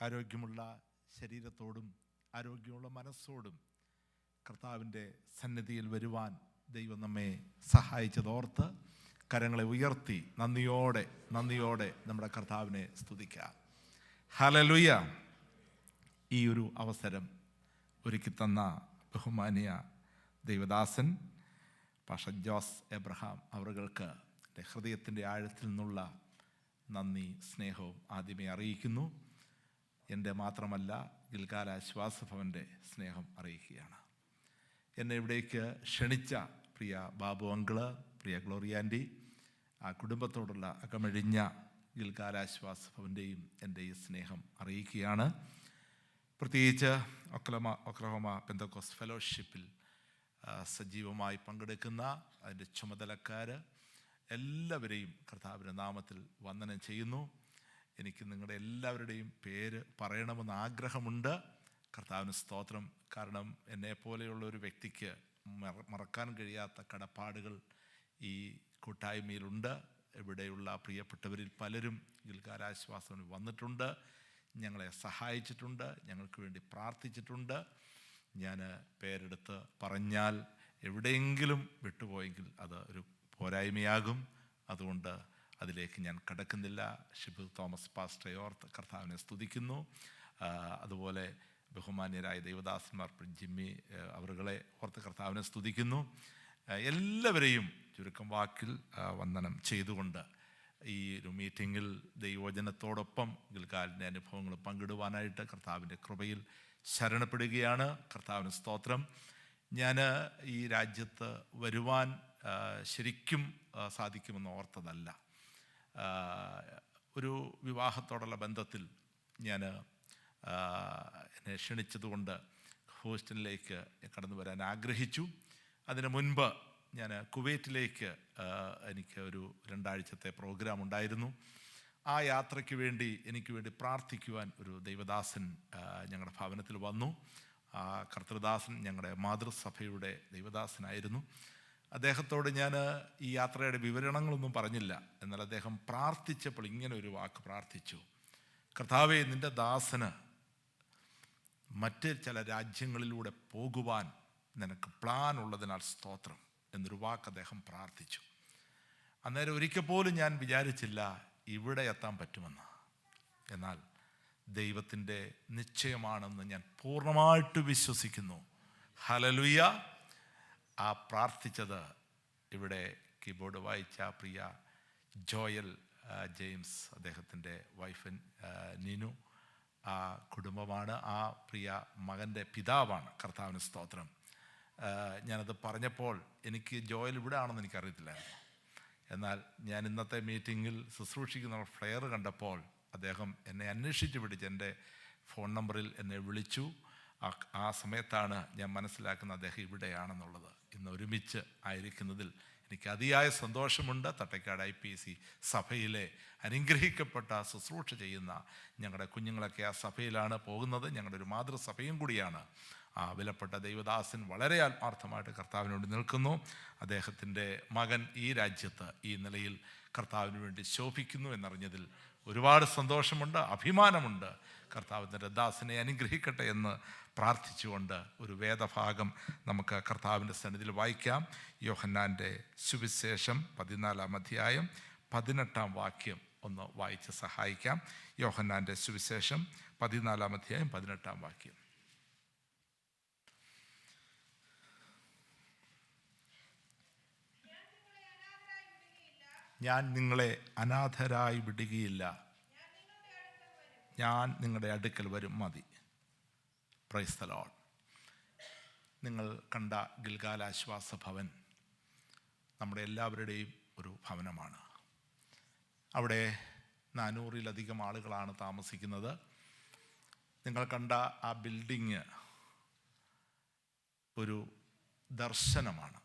ആരോഗ്യമുള്ള ശരീരത്തോടും ആരോഗ്യമുള്ള മനസ്സോടും കർത്താവിൻ്റെ സന്നിധിയിൽ വരുവാൻ ദൈവം നമ്മെ സഹായിച്ചതോർത്ത് കരങ്ങളെ ഉയർത്തി നന്ദിയോടെ നമ്മുടെ കർത്താവിനെ സ്തുതിക്കാം. ഹല്ലേലൂയ. ഈ ഒരു അവസരം ഒരുക്കി തന്ന ബഹുമാനിയ ദൈവദാസൻ പാസ്റ്റർ ജോസ് എബ്രഹാം അവർക്ക് എൻ്റെ ഹൃദയത്തിൻ്റെ ആഴത്തിൽ നിന്നുള്ള നന്ദി സ്നേഹവും ആദ്യമേ അറിയിക്കുന്നു. എൻ്റെ മാത്രമല്ല, ഗിൽഗാൽ ആശ്വാസഭവൻ്റെ സ്നേഹം അറിയിക്കുകയാണ്. എന്നെ ഇവിടേക്ക് ക്ഷണിച്ച പ്രിയ ബാബു അങ്കിള്, പ്രിയ ഗ്ലോറി ആൻറ്റി, ആ കുടുംബത്തോടുള്ള അകമഴിഞ്ഞ ഗിൽഗാൽ ആശ്വാസഭവൻ്റെയും എൻ്റെ ഈ സ്നേഹം അറിയിക്കുകയാണ്. പ്രത്യേകിച്ച് ഒക്ലഹോമ പെന്തക്കോസ്റ്റ് ഫെലോഷിപ്പിൽ സജീവമായി പങ്കെടുക്കുന്ന അതിൻ്റെ ചുമതലക്കാർ എല്ലാവരെയും കർത്താവിൻ്റെ നാമത്തിൽ വന്ദനം ചെയ്യുന്നു. എനിക്ക് നിങ്ങളുടെ എല്ലാവരുടെയും പേര് പറയണമെന്ന് ആഗ്രഹമുണ്ട്. കർത്താവിന് സ്തോത്രം. കാരണം എന്നെപ്പോലെയുള്ള ഒരു വ്യക്തിക്ക് മറക്കാൻ കഴിയാത്ത കടപ്പാടുകൾ ഈ കൂട്ടായ്മയിലുണ്ട്. ഇവിടെയുള്ള പ്രിയപ്പെട്ടവരിൽ പലരും ഗിൽഗാൽ ആശ്വാസത്തിന് വന്നിട്ടുണ്ട്, ഞങ്ങളെ സഹായിച്ചിട്ടുണ്ട്, ഞങ്ങൾക്ക് വേണ്ടി പ്രാർത്ഥിച്ചിട്ടുണ്ട്. ഞാൻ പേരെടുത്ത് പറഞ്ഞാൽ എവിടെയെങ്കിലും വിട്ടുപോയെങ്കിൽ അത് ഒരു പോരായ്മയാകും. അതുകൊണ്ട് അതിലേക്ക് ഞാൻ കടക്കുന്നില്ല. ഷിബു തോമസ് പാസ്റ്ററെ ഓർത്ത് കർത്താവിനെ സ്തുതിക്കുന്നു. അതുപോലെ ബഹുമാന്യരായ ദൈവദാസന്മാർ ജിമ്മി അവരുകളെ ഓർത്ത് കർത്താവിനെ സ്തുതിക്കുന്നു. എല്ലാവരെയും ചുരുക്കം വാക്കിൽ വന്ദനം ചെയ്തുകൊണ്ട് ഈ ഒരു മീറ്റിങ്ങിൽ ദൈവവചനത്തോടൊപ്പം ഗിൽഗാലിൻ്റെ അനുഭവങ്ങൾ പങ്കിടുവാനായിട്ട് കർത്താവിൻ്റെ കൃപയിൽ ശരണപ്പെടുകയാണ്. കർത്താവിന് സ്തോത്രം. ഞാൻ ഈ രാജ്യത്ത് വരുവാൻ ശരിക്കും സാധിക്കുമെന്ന് ഓർത്തതല്ല. ഒരു വിവാഹത്തോടുള്ള ബന്ധത്തിൽ ഞാൻ എന്നെ ക്ഷണിച്ചതുകൊണ്ട് ഹൂസ്റ്റണിലേക്ക് കടന്നു വരാൻ ആഗ്രഹിച്ചു. അതിനു മുൻപ് ഞാൻ കുവൈറ്റിലേക്ക് എനിക്ക് ഒരു 2 ആഴ്ചത്തെ പ്രോഗ്രാം ഉണ്ടായിരുന്നു. ആ യാത്രയ്ക്ക് വേണ്ടി എനിക്ക് വേണ്ടി പ്രാർത്ഥിക്കുവാൻ ഒരു ദൈവദാസൻ ഞങ്ങളുടെ ഭവനത്തിൽ വന്നു. ആ കർത്തൃദാസൻ ഞങ്ങളുടെ മാതൃസഭയുടെ ദൈവദാസനായിരുന്നു. അദ്ദേഹത്തോട് ഞാൻ ഈ യാത്രയുടെ വിവരണങ്ങളൊന്നും പറഞ്ഞില്ല. എന്നാൽ അദ്ദേഹം പ്രാർത്ഥിച്ചപ്പോൾ ഇങ്ങനെ ഒരു വാക്ക് പ്രാർത്ഥിച്ചു: കർത്താവേ, നിൻ്റെ ദാസന് മറ്റ് ചില രാജ്യങ്ങളിലൂടെ പോകുവാൻ നിനക്ക് പ്ലാൻ ഉള്ളതിനാൽ സ്തോത്രം എന്നൊരു വാക്ക് അദ്ദേഹം പ്രാർത്ഥിച്ചു. അന്നേരം ഒരിക്കൽ പോലും ഞാൻ വിചാരിച്ചില്ല ഇവിടെ എത്താൻ പറ്റുമെന്ന്. എന്നാൽ ദൈവത്തിൻ്റെ നിശ്ചയമാണെന്ന് ഞാൻ പൂർണ്ണമായിട്ട് വിശ്വസിക്കുന്നു. ഹല്ലേലൂയ. ആ പ്രാർത്ഥിച്ചത് ഇവിടെ കീബോർഡ് വായിച്ച പ്രിയ ജോയൽ ജെയിംസ്, അദ്ദേഹത്തിൻ്റെ വൈഫ് നീനു, ആ കുടുംബമാണ്. ആ പ്രിയ മകൻ്റെ പിതാവാണ്. കർത്താവിന് സ്തോത്രം. ഞാനത് പറഞ്ഞപ്പോൾ എനിക്ക് ജോയൽ ഇവിടെ ആണെന്ന് എനിക്കറിയത്തില്ലായിരുന്നു. എന്നാൽ ഞാൻ ഇന്നത്തെ മീറ്റിങ്ങിൽ ശുശ്രൂഷിക്കുന്ന ഫ്ലെയർ കണ്ടപ്പോൾ അദ്ദേഹം എന്നെ അന്വേഷിച്ച് പിടിച്ച് എൻ്റെ ഫോൺ നമ്പറിൽ എന്നെ വിളിച്ചു. ആ സമയത്താണ് ഞാൻ മനസ്സിലാക്കുന്നത് അദ്ദേഹം ഇവിടെയാണെന്നുള്ളത്. ഇന്ന് ഒരുമിച്ച് ആയിരിക്കുന്നതിൽ എനിക്ക് അതിയായ സന്തോഷമുണ്ട്. തട്ടേക്കാട് IPC സഭയിലെ അനുഗ്രഹിക്കപ്പെട്ട ശുശ്രൂഷ ചെയ്യുന്ന ഞങ്ങളുടെ കുഞ്ഞുങ്ങളൊക്കെ ആ സഭയിലാണ് പോകുന്നത്. ഞങ്ങളുടെ ഒരു മാതൃസഭയും കൂടിയാണ്. ആ വിലപ്പെട്ട ദൈവദാസൻ വളരെ ആത്മാർത്ഥമായിട്ട് കർത്താവിനോട് നിൽക്കുന്നു. അദ്ദേഹത്തിൻ്റെ മകൻ ഈ രാജ്യത്ത് ഈ നിലയിൽ കർത്താവിന് വേണ്ടി ശോഭിക്കുന്നു എന്നറിഞ്ഞതിൽ ഒരുപാട് സന്തോഷമുണ്ട്, അഭിമാനമുണ്ട്. കർത്താവിൻ്റെ ദാസനെ അനുഗ്രഹിക്കട്ടെ എന്ന് പ്രാർത്ഥിച്ചുകൊണ്ട് ഒരു വേദഭാഗം നമുക്ക് കർത്താവിൻ്റെ സന്നിധിയിൽ വായിക്കാം. യോഹന്നാൻ്റെ സുവിശേഷം 14-ാം അധ്യായം 18-ാം വാക്യം ഒന്ന് വായിച്ച് സഹായിക്കാം. യോഹന്നാൻ്റെ സുവിശേഷം 14-ാം അധ്യായം 18-ാം വാക്യം. ഞാൻ നിങ്ങളെ അനാഥരായി വിടുകയില്ല, ഞാൻ നിങ്ങളുടെ അടുക്കൽ വരും. മതി. Price the Lord. നിങ്ങൾ കണ്ട ഗിൽഗാൽ ആശ്വാസ ഭവൻ നമ്മുടെ എല്ലാവരുടെയും ഒരു ഭവനമാണ്. അവിടെ 400-ലധികം ആളുകളാണ് താമസിക്കുന്നത്. നിങ്ങൾ കണ്ട ആ ബിൽഡിങ് ഒരു ദർശനമാണ്.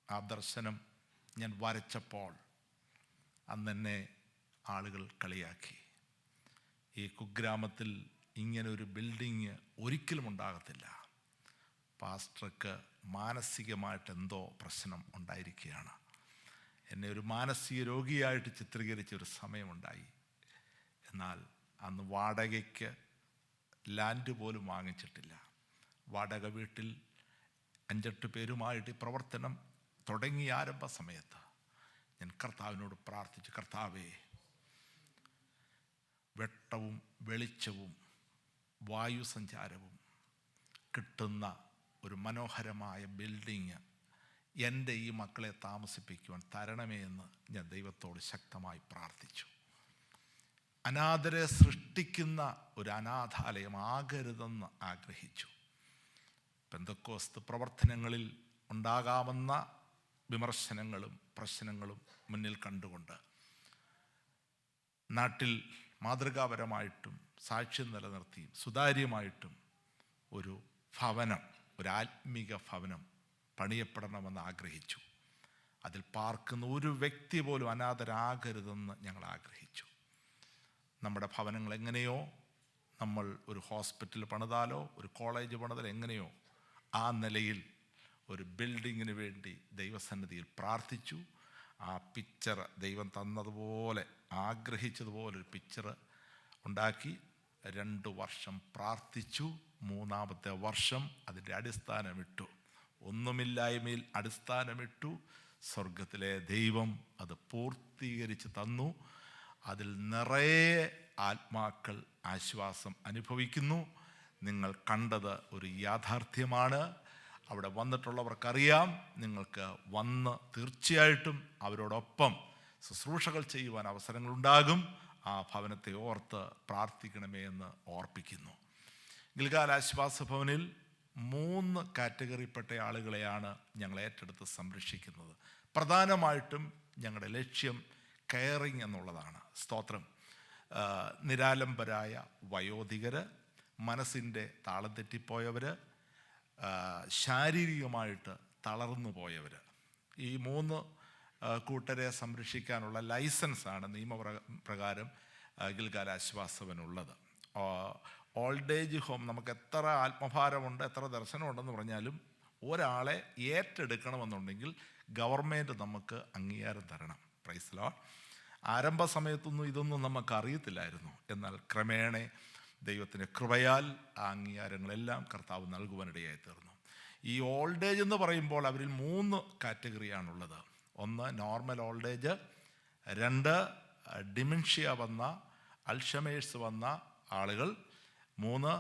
ആ ദർശനം ഞാൻ വരച്ചപ്പോൾ അന്ന് എന്നെ ആളുകൾ കളിയാക്കി. ഈ കുഗ്രാമത്തിൽ ഇങ്ങനെ ഒരു ബിൽഡിങ് ഒരിക്കലും ഉണ്ടാകത്തില്ല. പാസ്റ്റർക്ക് മാനസികമായിട്ട് എന്തോ പ്രശ്നം ഉണ്ടായിരിക്കുകയാണ്. എന്നെ ഒരു മാനസിക രോഗിയായിട്ട് ചിത്രീകരിച്ച ഒരു സമയമുണ്ടായി. എന്നാൽ അന്ന് വാടകയ്ക്ക് ലാൻഡ് പോലും വാങ്ങിച്ചിട്ടില്ല. വാടക വീട്ടിൽ 5-8 പേരുമായിട്ട് ഈ പ്രവർത്തനം തുടങ്ങിയ ആരംഭ സമയത്ത് ഞാൻ കർത്താവിനോട് പ്രാർത്ഥിച്ചു, കർത്താവേ, വെട്ടവും വെളിച്ചവും വായുസഞ്ചാരവും കിട്ടുന്ന ഒരു മനോഹരമായ ബിൽഡിങ് എൻ്റെ ഈ മക്കളെ താമസിപ്പിക്കുവാൻ തരണമേ എന്ന് ഞാൻ ദൈവത്തോട് ശക്തമായി പ്രാർത്ഥിച്ചു. അനാഥരെ സൃഷ്ടിക്കുന്ന ഒരു അനാഥാലയം ആകരുതെന്ന് ആഗ്രഹിച്ചു. പെന്തക്കോസ്ത് പ്രവർത്തനങ്ങളിൽ ഉണ്ടാകാവുന്ന വിമർശനങ്ങളും പ്രശ്നങ്ങളും മുന്നിൽ കണ്ടുകൊണ്ട് നാട്ടിൽ മാതൃകാപരമായിട്ടും സാക്ഷ്യം നിലനിർത്തിയും സുതാര്യമായിട്ടും ഒരു ഭവനം, ഒരു ആത്മീക ഭവനം പണിയപ്പെടണമെന്ന് ആഗ്രഹിച്ചു. അതിൽ പാർക്കുന്ന ഒരു വ്യക്തി പോലും അനാഥരാകരുതെന്ന് ഞങ്ങൾ ആഗ്രഹിച്ചു. നമ്മുടെ ഭവനങ്ങൾ എങ്ങനെയോ, നമ്മൾ ഒരു ഹോസ്പിറ്റൽ പണിതാലോ ഒരു കോളേജ് പണിതാലോ എങ്ങനെയോ ആ നിലയിൽ ഒരു ബിൽഡിങ്ങിന് വേണ്ടി ദൈവസന്നിധിയിൽ പ്രാർത്ഥിച്ചു. ആ പിക്ചർ ദൈവം തന്നതുപോലെ, ആഗ്രഹിച്ചതുപോലൊരു പിക്ചർ ഉണ്ടാക്കി 2 വർഷം പ്രാർത്ഥിച്ചു. 3-ാമത്തെ വർഷം അതിൻ്റെ അടിസ്ഥാനമിട്ടു. ഒന്നുമില്ലായ്മയിൽ അടിസ്ഥാനമിട്ടു. സ്വർഗത്തിലെ ദൈവം അത് പൂർത്തീകരിച്ച് തന്നു. അതിൽ നിറയെ ആത്മാക്കൾ ആശ്വാസം അനുഭവിക്കുന്നു. നിങ്ങൾ കണ്ടത് ഒരു യാഥാർത്ഥ്യമാണ്. അവിടെ വന്നിട്ടുള്ളവർക്കറിയാം. നിങ്ങൾക്ക് വന്ന് തീർച്ചയായിട്ടും അവരോടൊപ്പം ശുശ്രൂഷകൾ ചെയ്യുവാൻ അവസരങ്ങളുണ്ടാകും. ആ ഭവനത്തെ ഓർത്ത് പ്രാർത്ഥിക്കണമേ എന്ന് ഓർപ്പിക്കുന്നു. ഗിൽഗാൽ ആശ്വാസ ഭവനിൽ 3 കാറ്റഗറിപ്പെട്ട ആളുകളെയാണ് ഞങ്ങൾ ഏറ്റെടുത്ത് സംരക്ഷിക്കുന്നത്. പ്രധാനമായിട്ടും ഞങ്ങളുടെ ലക്ഷ്യം കെയറിങ് എന്നുള്ളതാണ്. സ്തോത്രം. നിരാലംബരായ വയോധികർ, മനസ്സിൻ്റെ താളം തെറ്റിപ്പോയവർ, ശാരീരികമായിട്ട് തളർന്നു പോയവർ, ഈ 3 കൂട്ടരെ സംരക്ഷിക്കാനുള്ള ലൈസൻസാണ് നിയമപ്രകാരം ഗിൽഗാൽ ആശ്വാസവനുള്ളത്. ഓൾഡ് ഏജ് ഹോം, നമുക്ക് എത്ര ആത്മഭാരമുണ്ട്, എത്ര ദർശനമുണ്ടെന്ന് പറഞ്ഞാലും ഒരാളെ ഏറ്റെടുക്കണമെന്നുണ്ടെങ്കിൽ ഗവൺമെൻറ് നമുക്ക് അംഗീകാരം തരണം. Praise lord. ആരംഭ സമയത്തൊന്നും ഇതൊന്നും നമുക്ക് അറിയത്തില്ലായിരുന്നു. എന്നാൽ ക്രമേണ ദൈവത്തിൻ്റെ കൃപയാൽ ആ അംഗീകാരങ്ങളെല്ലാം കർത്താവ് നൽകുവാനിടയായി തീർന്നു. ഈ ഓൾഡ് ഏജ് എന്ന് പറയുമ്പോൾ അവരിൽ 3 കാറ്റഗറിയാണുള്ളത്. 1 നോർമൽ ഓൾഡ് ഏജ്, 2 ഡിമെൻഷ്യ വന്ന, അൾഷമേഴ്സ് വന്ന ആളുകൾ, 3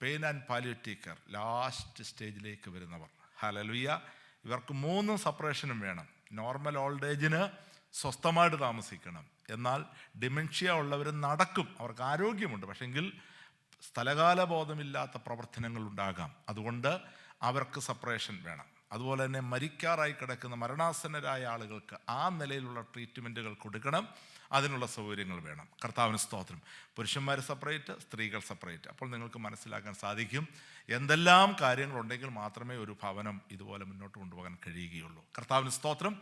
pain and palliative care, last സ്റ്റേജിലേക്ക് വരുന്നവർ. ഹല്ലേലൂയ. ഇവർക്ക് 3 സെപ്പറേഷനും വേണം. നോർമൽ ഓൾഡ് ഏജിന് സ്വസ്ഥമായിട്ട് താമസിക്കണം. എന്നാൽ ഡിമെൻഷ്യ ഉള്ളവർ നടക്കും, അവർക്ക് ആരോഗ്യമുണ്ട്, പക്ഷെങ്കിൽ സ്ഥലകാല ബോധമില്ലാത്ത പ്രവർത്തനങ്ങൾ ഉണ്ടാകാം. അതുകൊണ്ട് അവർക്ക് സെപ്പറേഷൻ വേണം. അതുപോലെ തന്നെ മരിക്കാറായി കിടക്കുന്ന മരണാസന്നരായ ആളുകൾക്ക് ആ നിലയിലുള്ള ട്രീറ്റ്മെൻറ്റുകൾ കൊടുക്കണം. അതിനുള്ള സൗകര്യങ്ങൾ വേണം. കർത്താവിന് സ്തോത്രം. പുരുഷന്മാർ സെപ്പറേറ്റ്, സ്ത്രീകൾ സെപ്പറേറ്റ്. അപ്പോൾ നിങ്ങൾക്ക് മനസ്സിലാക്കാൻ സാധിക്കും എന്തെല്ലാം കാര്യങ്ങളുണ്ടെങ്കിൽ മാത്രമേ ഒരു ഭവനം ഇതുപോലെ മുന്നോട്ട് കൊണ്ടുപോകാൻ കഴിയുകയുള്ളൂ. കർത്താവിന് സ്തോത്രം.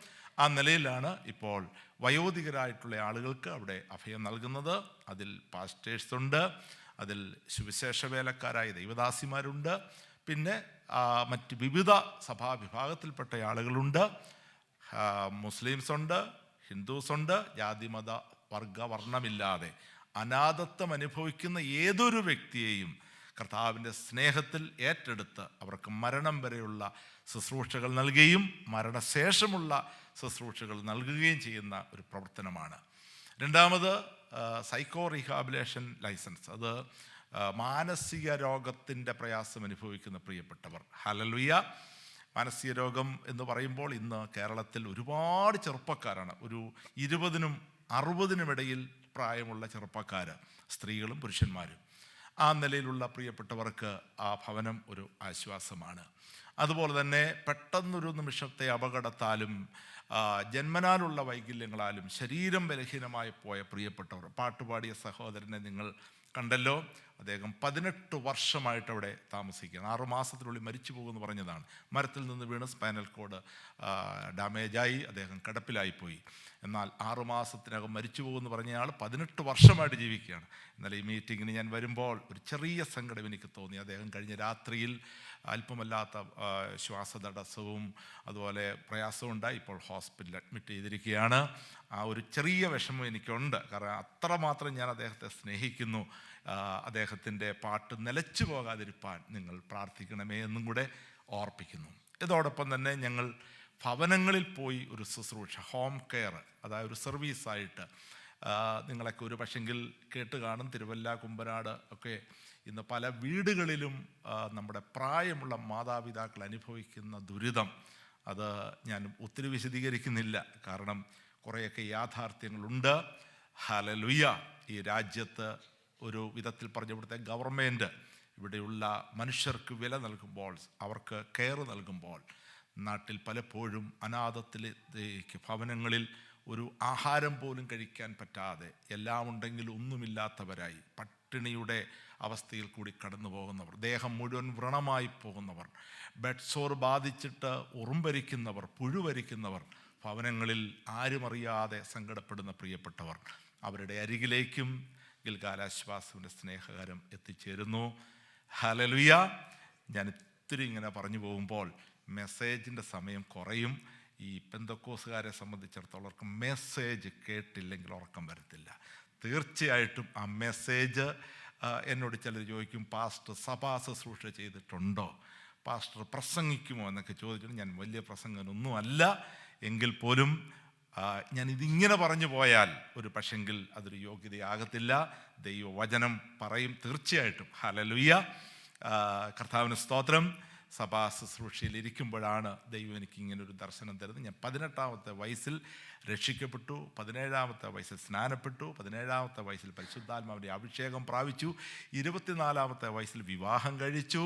ആ നിലയിലാണ് ഇപ്പോൾ വയോധികരായിട്ടുള്ള ആളുകൾക്ക് അവിടെ അഭയം നൽകുന്നത്. അതിൽ പാസ്റ്റേഴ്സുണ്ട്, അതിൽ സുവിശേഷ വേലക്കാരായ ദൈവദാസിമാരുണ്ട്, പിന്നെ മറ്റ് വിവിധ സഭാവിഭാഗത്തിൽപ്പെട്ട ആളുകളുണ്ട്, മുസ്ലിംസുണ്ട്, ഹിന്ദുസുണ്ട്. ജാതിമത വർഗ വർണ്ണമില്ലാതെ അനാഥത്വം അനുഭവിക്കുന്ന ഏതൊരു വ്യക്തിയെയും കർത്താവിൻ്റെ സ്നേഹത്തിൽ ഏറ്റെടുത്ത് അവർക്ക് മരണം വരെയുള്ള ശുശ്രൂഷകൾ നൽകുകയും മരണശേഷമുള്ള ശുശ്രൂഷകൾ നൽകുകയും ചെയ്യുന്ന ഒരു പ്രവർത്തനമാണ്. 2ാമത് സൈക്കോ റീഹാബിലേഷൻ ലൈസൻസ്. അത് മാനസിക രോഗത്തിൻ്റെ പ്രയാസം അനുഭവിക്കുന്ന പ്രിയപ്പെട്ടവർ. ഹല്ലേലൂയ. മാനസിക രോഗം എന്ന് പറയുമ്പോൾ ഇന്ന് കേരളത്തിൽ ഒരുപാട് ചെറുപ്പക്കാരാണ്. ഒരു 20-നും 60-നും ഇടയിൽ പ്രായമുള്ള ചെറുപ്പക്കാർ, സ്ത്രീകളും പുരുഷന്മാരും. ആ നിലയിലുള്ള പ്രിയപ്പെട്ടവർക്ക് ആ ഭവനം ഒരു ആശ്വാസമാണ്. അതുപോലെ തന്നെ പെട്ടെന്നൊരു നിമിഷത്തെ അപകടത്താലും ജന്മനാലുള്ള വൈകല്യങ്ങളാലും ശരീരം ബലഹീനമായി പോയ പ്രിയപ്പെട്ടവർ, പാട്ടുപാടിയ സഹോദരനെ നിങ്ങൾ കണ്ടല്ലോ. അദ്ദേഹം 18 വർഷമായിട്ട് അവിടെ താമസിക്കുകയാണ്. 6 മാസത്തിനുള്ളിൽ മരിച്ചു പോകുമെന്ന് പറഞ്ഞതാണ്. മരത്തിൽ നിന്ന് വീണ് സ്പൈനൽ കോഡ് ഡാമേജായി അദ്ദേഹം കിടപ്പിലായിപ്പോയി. എന്നാൽ 6 മാസത്തിനകം മരിച്ചു പോകുമെന്ന് പറഞ്ഞയാൾ 18 വർഷമായിട്ട് ജീവിക്കുകയാണ്. എന്നാൽ ഈ മീറ്റിങ്ങിന് ഞാൻ വരുമ്പോൾ ഒരു ചെറിയ സങ്കടം എനിക്ക് തോന്നി. അദ്ദേഹം കഴിഞ്ഞ രാത്രിയിൽ അല്പമല്ലാത്ത ശ്വാസതടസ്സവും അതുപോലെ പ്രയാസവും ഉണ്ടായി. ഇപ്പോൾ ഹോസ്പിറ്റലിൽ അഡ്മിറ്റ് ചെയ്തിരിക്കുകയാണ്. ആ ഒരു ചെറിയ വിഷമം എനിക്കുണ്ട്, കാരണം അത്രമാത്രം ഞാൻ അദ്ദേഹത്തെ സ്നേഹിക്കുന്നു. അദ്ദേഹത്തിൻ്റെ പാട്ട് നിലച്ചു പോകാതിരിപ്പാൻ നിങ്ങൾ പ്രാർത്ഥിക്കണമേ എന്നും കൂടെ ഓർപ്പിക്കുന്നു. ഇതോടൊപ്പം തന്നെ ഞങ്ങൾ ഭവനങ്ങളിൽ പോയി ഒരു ശുശ്രൂഷ, ഹോം കെയർ, അതായത് ഒരു സർവീസായിട്ട്, നിങ്ങളൊക്കെ ഒരു പക്ഷെങ്കിൽ കേട്ട് കാണും, തിരുവല്ല, കുമ്പനാട് ഒക്കെ ഇന്ന് പല വീടുകളിലും നമ്മുടെ പ്രായമുള്ള മാതാപിതാക്കൾ അനുഭവിക്കുന്ന ദുരിതം, അത് ഞാൻ ഒത്തിരി വിശദീകരിക്കുന്നില്ല, കാരണം കുറേയൊക്കെ യാഥാർത്ഥ്യങ്ങളുണ്ട്. ഹല്ലേലൂയ. ഈ രാജ്യത്ത് ഒരു വിധത്തിൽ പറഞ്ഞുകൊടുത്ത ഗവൺമെൻറ് ഇവിടെയുള്ള മനുഷ്യർക്ക് വില നൽകുമ്പോൾ, അവർക്ക് കെയർ നൽകുമ്പോൾ, നാട്ടിൽ പലപ്പോഴും അനാഥത്തിലേക്ക് ഭവനങ്ങളിൽ ഒരു ആഹാരം പോലും കഴിക്കാൻ പറ്റാതെ, എല്ലാം ഉണ്ടെങ്കിലും ഒന്നുമില്ലാത്തവരായി പട്ടിണിയുടെ അവസ്ഥയിൽ കൂടി കടന്നു പോകുന്നവർ, ദേഹം മുഴുവൻ വ്രണമായി പോകുന്നവർ, ബെഡ് സോർ ബാധിച്ചിട്ട് ഉറുമ്പരിക്കുന്നവർ, പുഴുവരിക്കുന്നവർ, ഭവനങ്ങളിൽ ആരുമറിയാതെ സങ്കടപ്പെടുന്ന പ്രിയപ്പെട്ടവർ, അവരുടെ അരികിലേക്കും ഗിൽഗാൽ ആശ്വാസത്തിൻ്റെ സ്നേഹകരം എത്തിച്ചേരുന്നു. ഹല്ലേലൂയ. ഞാൻ ഇത്തിരി ഇങ്ങനെ പറഞ്ഞു പോകുമ്പോൾ മെസ്സേജിൻ്റെ സമയം കുറയും. ഈ പെന്തക്കോസുകാരെ സംബന്ധിച്ചിടത്തോളം മെസ്സേജ് കേട്ടില്ലെങ്കിൽ ഉറക്കം വരത്തില്ല. തീർച്ചയായിട്ടും ആ മെസ്സേജ്, എന്നോട് ചിലർ ചോദിക്കും, പാസ്റ്റർ സഭാ ശുശ്രൂഷ ചെയ്തിട്ടുണ്ടോ, പാസ്റ്റർ പ്രസംഗിക്കുമോ എന്നൊക്കെ ചോദിച്ചിട്ട്, ഞാൻ വലിയ പ്രസംഗനൊന്നുമല്ല, എങ്കിൽ പോലും ഞാനിതിങ്ങനെ പറഞ്ഞു പോയാൽ ഒരു പക്ഷെങ്കിൽ അതൊരു യോഗ്യതയാകത്തില്ല. ദൈവവചനം പറയും തീർച്ചയായിട്ടും. ഹല്ലേലൂയ. കർത്താവിന് സ്തോത്രം. സഭാ ശുശ്രൂഷയിൽ ഇരിക്കുമ്പോഴാണ് ദൈവം എനിക്ക് ഇങ്ങനൊരു ദർശനം തരുന്നത്. ഞാൻ 18-ാമത്തെ വയസ്സിൽ രക്ഷിക്കപ്പെട്ടു, 17-ാമത്തെ വയസ്സിൽ സ്നാനപ്പെട്ടു, 17-ാമത്തെ വയസ്സിൽ പരിശുദ്ധാത്മാവിൻ്റെ അഭിഷേകം പ്രാപിച്ചു, 24-ാമത്തെ വയസ്സിൽ വിവാഹം കഴിച്ചു.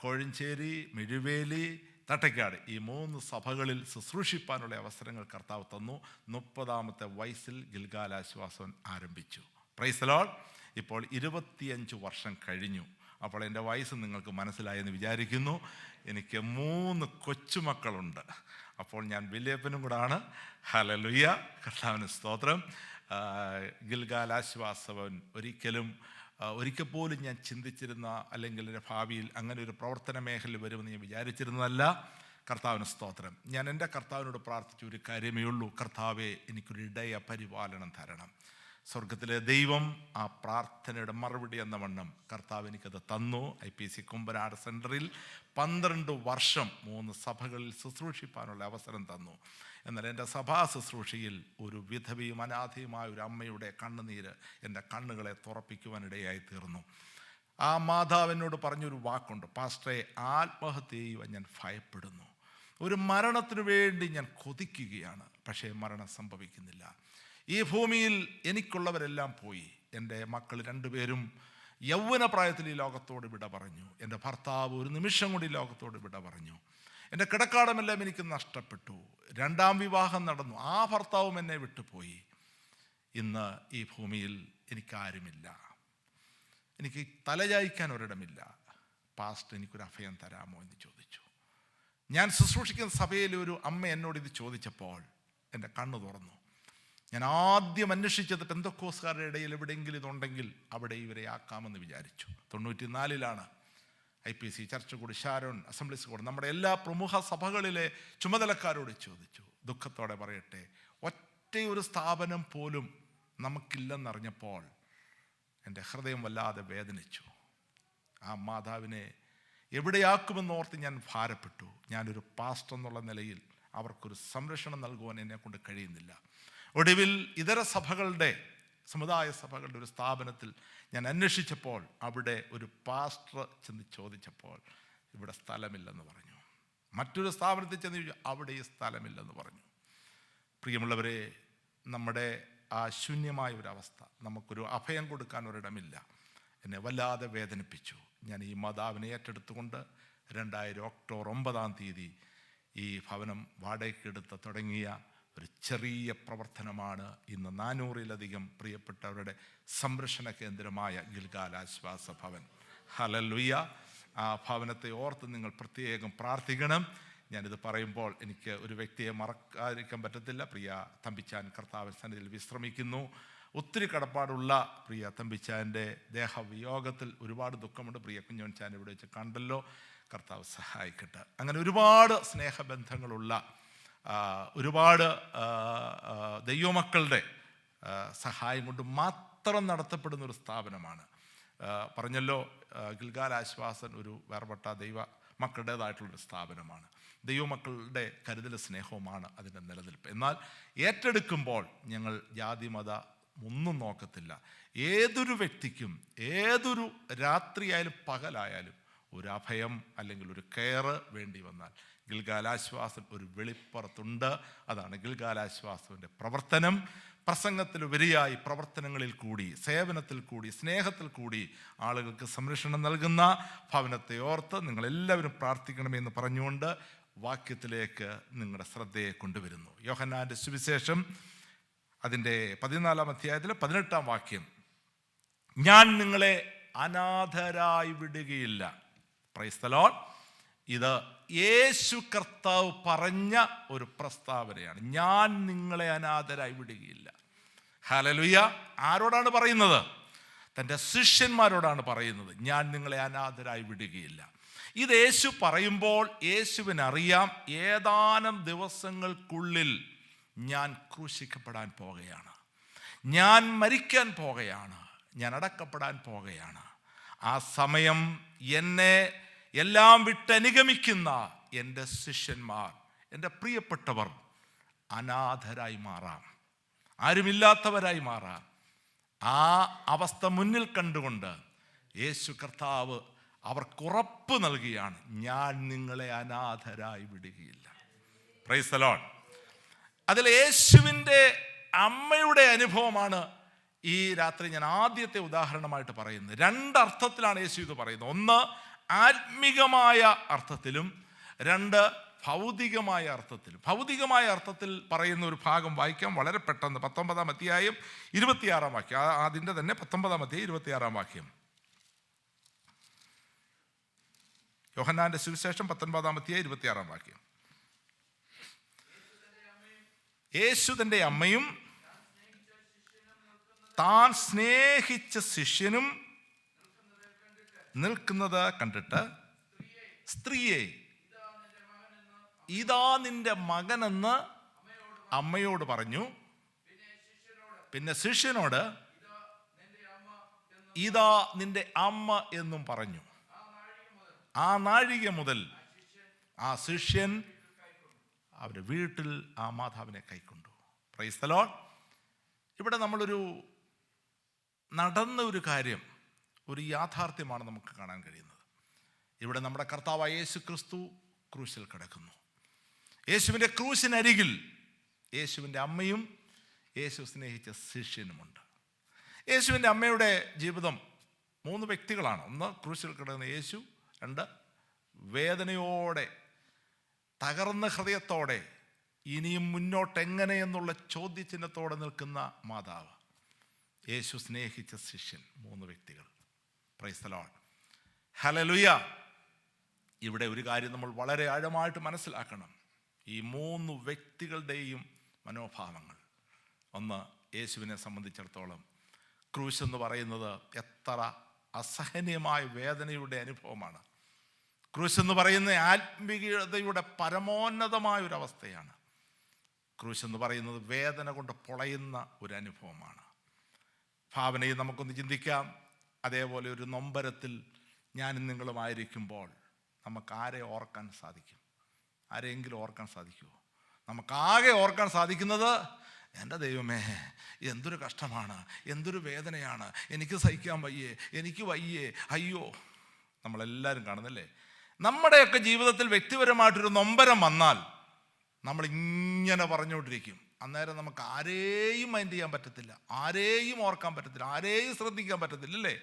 കോഴഞ്ചേരി, മിഴുവേലി, തട്ടക്കാട് ഈ 3 സഭകളിൽ ശുശ്രൂഷിപ്പാനുള്ള അവസരങ്ങൾ കർത്താവ് തന്നു. 30-ാമത്തെ വയസ്സിൽ ഗിൽഗാൽ ആശ്വാസം ആരംഭിച്ചു. Price the Lord. ഇപ്പോൾ 25 വർഷം കഴിഞ്ഞു. അപ്പോൾ എൻ്റെ വയസ്സ് നിങ്ങൾക്ക് മനസ്സിലായെന്ന് വിചാരിക്കുന്നു. എനിക്ക് 3 കൊച്ചുമക്കളുണ്ട്. അപ്പോൾ ഞാൻ വലിയപ്പനും കൂടാണ്. ഹല്ലേലൂയ. കർത്താവിന് സ്തോത്രം. ഗിൽഗാൽ ആശ്വാസവൻ ഒരിക്കൽ പോലും ഞാൻ ചിന്തിച്ചിരുന്ന, അല്ലെങ്കിൽ എൻ്റെ ഭാവിയിൽ അങ്ങനെ ഒരു പ്രവർത്തന മേഖല വരുമെന്ന് ഞാൻ വിചാരിച്ചിരുന്നതല്ല. കർത്താവിന് സ്തോത്രം. ഞാൻ എൻ്റെ കർത്താവിനോട് പ്രാർത്ഥിച്ച ഒരു കാര്യമേ ഉള്ളൂ, കർത്താവേ എനിക്കൊരു ഇടയ പരിപാലനം തരണം. സ്വർഗത്തിലെ ദൈവം ആ പ്രാർത്ഥനയുടെ മറുപടി എന്ന വണ്ണം കർത്താവ് എനിക്കത് തന്നു. IPC കുമ്പനാട് സെൻറ്ററിൽ 12 വർഷം 3 സഭകളിൽ ശുശ്രൂഷിപ്പാനുള്ള അവസരം തന്നു. എന്നാൽ എൻ്റെ സഭാ ശുശ്രൂഷയിൽ ഒരു വിധവയും അനാഥയുമായ ഒരു അമ്മയുടെ കണ്ണുനീര് എൻ്റെ കണ്ണുകളെ തുറപ്പിക്കുവാനിടയായി തീർന്നു. ആ മാതാവിനോട് പറഞ്ഞൊരു വാക്കുണ്ട്, പാസ്റ്ററെ, ആത്മഹത്യ ചെയ്യുവാൻ ഞാൻ ഭയപ്പെടുന്നു, ഒരു മരണത്തിനു വേണ്ടി ഞാൻ കൊതിക്കുകയാണ്, പക്ഷേ മരണം സംഭവിക്കുന്നില്ല. ഈ ഭൂമിയിൽ എനിക്കുള്ളവരെല്ലാം പോയി. എൻ്റെ മക്കൾ 2 പേരും യൗവന പ്രായത്തിൽ ഈ ലോകത്തോട് വിട പറഞ്ഞു. എൻ്റെ ഭർത്താവ് ഒരു നിമിഷം കൊണ്ട് ഈ ലോകത്തോട് വിട പറഞ്ഞു. എൻ്റെ കിടക്കാടമെല്ലാം എനിക്ക് നഷ്ടപ്പെട്ടു. 2ാം വിവാഹം നടന്നു, ആ ഭർത്താവും എന്നെ വിട്ടുപോയി. ഇന്ന് ഈ ഭൂമിയിൽ എനിക്കാരുമില്ല, എനിക്ക് തലചായ്ക്കാൻ ഒരിടമില്ല. പാസ്റ്റർ, എനിക്കൊരു അഭയം തരാമോ എന്ന് ചോദിച്ചു. ഞാൻ ശുശ്രൂഷിക്കുന്ന സഭയിലെ ഒരു അമ്മ എന്നോട് ഇത് ചോദിച്ചപ്പോൾ എൻ്റെ കണ്ണ് തുറന്നു. ഞാൻ ആദ്യം അന്വേഷിച്ചത് പെന്തക്കോസ്കാരുടെ ഇടയിൽ എവിടെയെങ്കിലും ഇതുണ്ടെങ്കിൽ അവിടെ ഇവരെ ആക്കാമെന്ന് വിചാരിച്ചു. 94-ലാണ് IPC, ചർച്ച് കൂടി, ഷാരോൺ, അസംബ്ലീസ് കൂടി, നമ്മുടെ എല്ലാ പ്രമുഖ സഭകളിലെ ചുമതലക്കാരോട് ചോദിച്ചു. ദുഃഖത്തോടെ പറയട്ടെ, ഒറ്റയൊരു സ്ഥാപനം പോലും നമുക്കില്ലെന്നറിഞ്ഞപ്പോൾ എൻ്റെ ഹൃദയം വല്ലാതെ വേദനിച്ചു. ആ മാതാവിനെ എവിടെയാക്കുമെന്നോർത്ത് ഞാൻ ഭാരപ്പെട്ടു. ഞാനൊരു പാസ്റ്റർ എന്നുള്ള നിലയിൽ അവർക്കൊരു സംരക്ഷണം നൽകുവാൻ എന്നെക്കൊണ്ട് കഴിയുന്നില്ല. ഒടുവിൽ ഇതര സഭകളുടെ, സമുദായ സഭകളുടെ ഒരു സ്ഥാപനത്തിൽ ഞാൻ അന്വേഷിച്ചപ്പോൾ അവിടെ ഒരു പാസ്റ്റർ ചെന്ന് ചോദിച്ചപ്പോൾ ഇവിടെ സ്ഥലമില്ലെന്ന് പറഞ്ഞു. മറ്റൊരു സ്ഥാപനത്തിൽ ചെന്ന് ചോദിച്ചു, അവിടെ ഈ സ്ഥലമില്ലെന്ന് പറഞ്ഞു. പ്രിയമുള്ളവരെ, നമ്മുടെ ആ ശൂന്യമായ ഒരവസ്ഥ, നമുക്കൊരു അഭയം കൊടുക്കാൻ ഒരിടമില്ല, എന്നെ വല്ലാതെ വേദനിപ്പിച്ചു. ഞാൻ ഈ മാതാവിനെ ഏറ്റെടുത്തുകൊണ്ട് 2000 ഒക്ടോബർ 9-ാം തീയതി ഈ ഭവനം വാടകയ്ക്കെടുത്ത് തുടങ്ങിയ ഒരു ചെറിയ പ്രവർത്തനമാണ് ഇന്ന് 400-ലധികം പ്രിയപ്പെട്ടവരുടെ സംരക്ഷണ കേന്ദ്രമായ ഗിൽഗാൽ ആശ്വാസ ഭവൻ. ഹല്ലേലൂയ. ആ ഭവനത്തെ ഓർത്ത് നിങ്ങൾ പ്രത്യേകം പ്രാർത്ഥിക്കണം. ഞാനിത് പറയുമ്പോൾ എനിക്ക് ഒരു വ്യക്തിയെ മറക്കാതിരിക്കാൻ പറ്റത്തില്ല. പ്രിയ തമ്പിച്ചാൻ കർത്താവിൻ സന്നിധിയിൽ വിശ്രമിക്കുന്നു. ഒത്തിരി കടപ്പാടുള്ള പ്രിയ തമ്പിച്ചാൻ്റെ ദേഹവിയോഗത്തിൽ ഒരുപാട് ദുഃഖമുണ്ട്. പ്രിയ കുഞ്ഞോൻ ചാൻ ഇവിടെ വെച്ച് കണ്ടല്ലോ. കർത്താവ് സഹായിക്കട്ടെ. അങ്ങനെ ഒരുപാട് സ്നേഹബന്ധങ്ങളുള്ള ഒരുപാട് ദൈവമക്കളുടെ സഹായം കൊണ്ട് മാത്രം നടത്തപ്പെടുന്ന ഒരു സ്ഥാപനമാണ്. പറഞ്ഞല്ലോ, ഗിൽഗാൽ ആശ്വാസൻ ഒരു വേർപെട്ട ദൈവ മക്കളുടേതായിട്ടുള്ളൊരു സ്ഥാപനമാണ്. ദൈവമക്കളുടെ കരുതൽ സ്നേഹവുമാണ് അതിൻ്റെ നിലനിൽപ്പ്. എന്നാൽ ഏറ്റെടുക്കുമ്പോൾ ഞങ്ങൾ ജാതി മത ഒന്നും നോക്കത്തില്ല. ഏതൊരു വ്യക്തിക്കും ഏതൊരു രാത്രിയായാലും പകലായാലും ഒരു അഭയം അല്ലെങ്കിൽ ഒരു കെയർ വേണ്ടി വന്നാൽ ഗിൽഗാൽ ആശ്വാസം ഒരു വെളിപ്പുറത്തുണ്ട്. അതാണ് ഗിൽഗാൽ ആശ്വാസത്തിൻ്റെ പ്രവർത്തനം. പ്രസംഗത്തിലുപരിയായി പ്രവർത്തനങ്ങളിൽ കൂടി, സേവനത്തിൽ കൂടി, സ്നേഹത്തിൽ കൂടി ആളുകൾക്ക് സംരക്ഷണം നൽകുന്ന ഭവനത്തെ ഓർത്ത് നിങ്ങളെല്ലാവരും പ്രാർത്ഥിക്കണമെന്ന് പറഞ്ഞുകൊണ്ട് വാക്യത്തിലേക്ക് നിങ്ങളുടെ ശ്രദ്ധയെ കൊണ്ടുവരുന്നു. യോഹന്നാൻ്റെ സുവിശേഷം അതിൻ്റെ 14-ാം അധ്യായത്തിലെ 18-ാം വാക്യം, ഞാൻ നിങ്ങളെ അനാഥരായി വിടുകയില്ല. Praise the Lord. ഇത് യേശു കർത്താവ് പറഞ്ഞ ഒരു പ്രസ്താവനയാണ്. ഞാൻ നിങ്ങളെ അനാഥരായി വിടുകയില്ല. ഹല്ലേലൂയ. ആരോടാണ് പറയുന്നത്? തൻ്റെ ശിഷ്യന്മാരോടാണ് പറയുന്നത്. ഞാൻ നിങ്ങളെ അനാഥരായി വിടുകയില്ല. ഇത് യേശു പറയുമ്പോൾ യേശുവിനറിയാം, ഏതാനും ദിവസങ്ങൾക്കുള്ളിൽ ഞാൻ ക്രൂശിക്കപ്പെടാൻ പോകുകയാണ്, ഞാൻ മരിക്കാൻ പോകുകയാണ്, ഞാൻ അടക്കപ്പെടാൻ പോകുകയാണ്. ആ സമയം എന്നെ എല്ലാം വിട്ടനുഗമിക്കുന്ന എൻ്റെ ശിഷ്യന്മാർ, എൻ്റെ പ്രിയപ്പെട്ടവർ അനാഥരായി മാറാം, ആരുമില്ലാത്തവരായി മാറാം. ആ അവസ്ഥ മുന്നിൽ കണ്ടുകൊണ്ട് യേശു കർത്താവ് അവർക്കുറപ്പ് നൽകുകയാണ്, ഞാൻ നിങ്ങളെ അനാഥരായി വിടുകയില്ല. Praise the Lord. അതിൽ യേശുവിൻ്റെ അമ്മയുടെ അനുഭവമാണ് ഈ രാത്രി ഞാൻ ആദ്യത്തെ ഉദാഹരണമായിട്ട് പറയുന്നത്. രണ്ടർത്ഥത്തിലാണ് യേശു ഇത് പറയുന്നത്. ഒന്ന് ആത്മികമായ അർത്ഥത്തിലും, രണ്ട് ഭൗതികമായ അർത്ഥത്തിലും. ഭൗതികമായ അർത്ഥത്തിൽ പറയുന്ന ഒരു ഭാഗം വായിക്കാം വളരെ പെട്ടെന്ന്. 19-ാം അധ്യായം 26-ാം വാക്യം. അതിൻ്റെ തന്നെ 19-ാം അധ്യായം 26-ാം വാക്യം. യോഹന്നാന്റെ സുവിശേഷം 19-ാം അധ്യായം 26-ാം വാക്യം. യേശു തൻ്റെ അമ്മയും താൻ സ്നേഹിച്ച ശിഷ്യനും നിൽക്കുന്നത് കണ്ടിട്ട്, സ്ത്രീയെ, ഇതാ നിന്റെ മകനെന്ന് അമ്മയോട് പറഞ്ഞു. പിന്നെ ശിഷ്യനോട്, ഇതാ നിന്റെ അമ്മ എന്നും പറഞ്ഞു. ആ നാഴിക മുതൽ ആ ശിഷ്യൻ അവരുടെ വീട്ടിൽ ആ മാതാവിനെ കൈക്കൊണ്ടു. Price the Lord. ഇവിടെ നമ്മളൊരു നടന്ന ഒരു കാര്യം, ഒരു യാഥാർത്ഥ്യമാണ് നമുക്ക് കാണാൻ കഴിയുന്നത്. ഇവിടെ നമ്മുടെ കർത്താവായ യേശു ക്രിസ്തു ക്രൂശിൽ കിടക്കുന്നു. യേശുവിൻ്റെ ക്രൂശിനരികിൽ യേശുവിൻ്റെ അമ്മയും യേശു സ്നേഹിച്ച ശിഷ്യനുമുണ്ട്. യേശുവിൻ്റെ അമ്മയുടെ ജീവിതം 3 വ്യക്തികളാണ്. ഒന്ന് ക്രൂശിൽ കിടക്കുന്ന യേശു, 2 വേദനയോടെ തകർന്ന ഹൃദയത്തോടെ ഇനിയും മുന്നോട്ടെങ്ങനെ എന്നുള്ള ചോദ്യചിഹ്നത്തോടെ നിൽക്കുന്ന മാതാവ്, യേശു സ്നേഹിച്ച ശിഷ്യൻ. 3 വ്യക്തികൾ. Price the Lord. ഹല്ലേലൂയ. ഇവിടെ ഒരു കാര്യം നമ്മൾ വളരെ ആഴമായിട്ട് മനസ്സിലാക്കണം. ഈ 3 വ്യക്തികളുടെയും മനോഭാവങ്ങൾ. ഒന്ന്, യേശുവിനെ സംബന്ധിച്ചിടത്തോളം ക്രൂശ് എന്ന് പറയുന്നത് എത്ര അസഹനീയമായ വേദനയുടെ അനുഭവമാണ്. ക്രൂശ് എന്ന് പറയുന്ന ആത്മീയതയുടെ പരമോന്നതമായ ഒരു അവസ്ഥയാണ്. ക്രൂശ് എന്ന് പറയുന്നത് വേദന കൊണ്ട് പൊളയുന്ന ഒരു അനുഭവമാണ്. ഭാവനയിൽ നമുക്കൊന്ന് ചിന്തിക്കാം. അതേപോലെ ഒരു നൊമ്പരത്തിൽ ഞാനും നിങ്ങളുമായിരിക്കുമ്പോൾ നമുക്ക് ആരെ ഓർക്കാൻ സാധിക്കും? ആരെങ്കിലും ഓർക്കാൻ സാധിക്കുമോ? നമുക്കാകെ ഓർക്കാൻ സാധിക്കുന്നത്, എൻ്റെ ദൈവമേ എന്തൊരു കഷ്ടമാണ്, എന്തൊരു വേദനയാണ്, എനിക്ക് സഹിക്കാൻ വയ്യേ, എനിക്ക് വയ്യേ, അയ്യോ. നമ്മളെല്ലാവരും കാണുന്നല്ലേ? നമ്മുടെയൊക്കെ ജീവിതത്തിൽ വ്യക്തിപരമായിട്ടൊരു നൊമ്പരം വന്നാൽ നമ്മളിങ്ങനെ പറഞ്ഞുകൊണ്ടിരിക്കും. അന്നേരം നമുക്ക് ആരെയും മൈൻഡ് ചെയ്യാൻ പറ്റത്തില്ല, ആരെയും ഓർക്കാൻ പറ്റത്തില്ല, ആരെയും ശ്രദ്ധിക്കാൻ പറ്റത്തില്ല, അല്ലേ?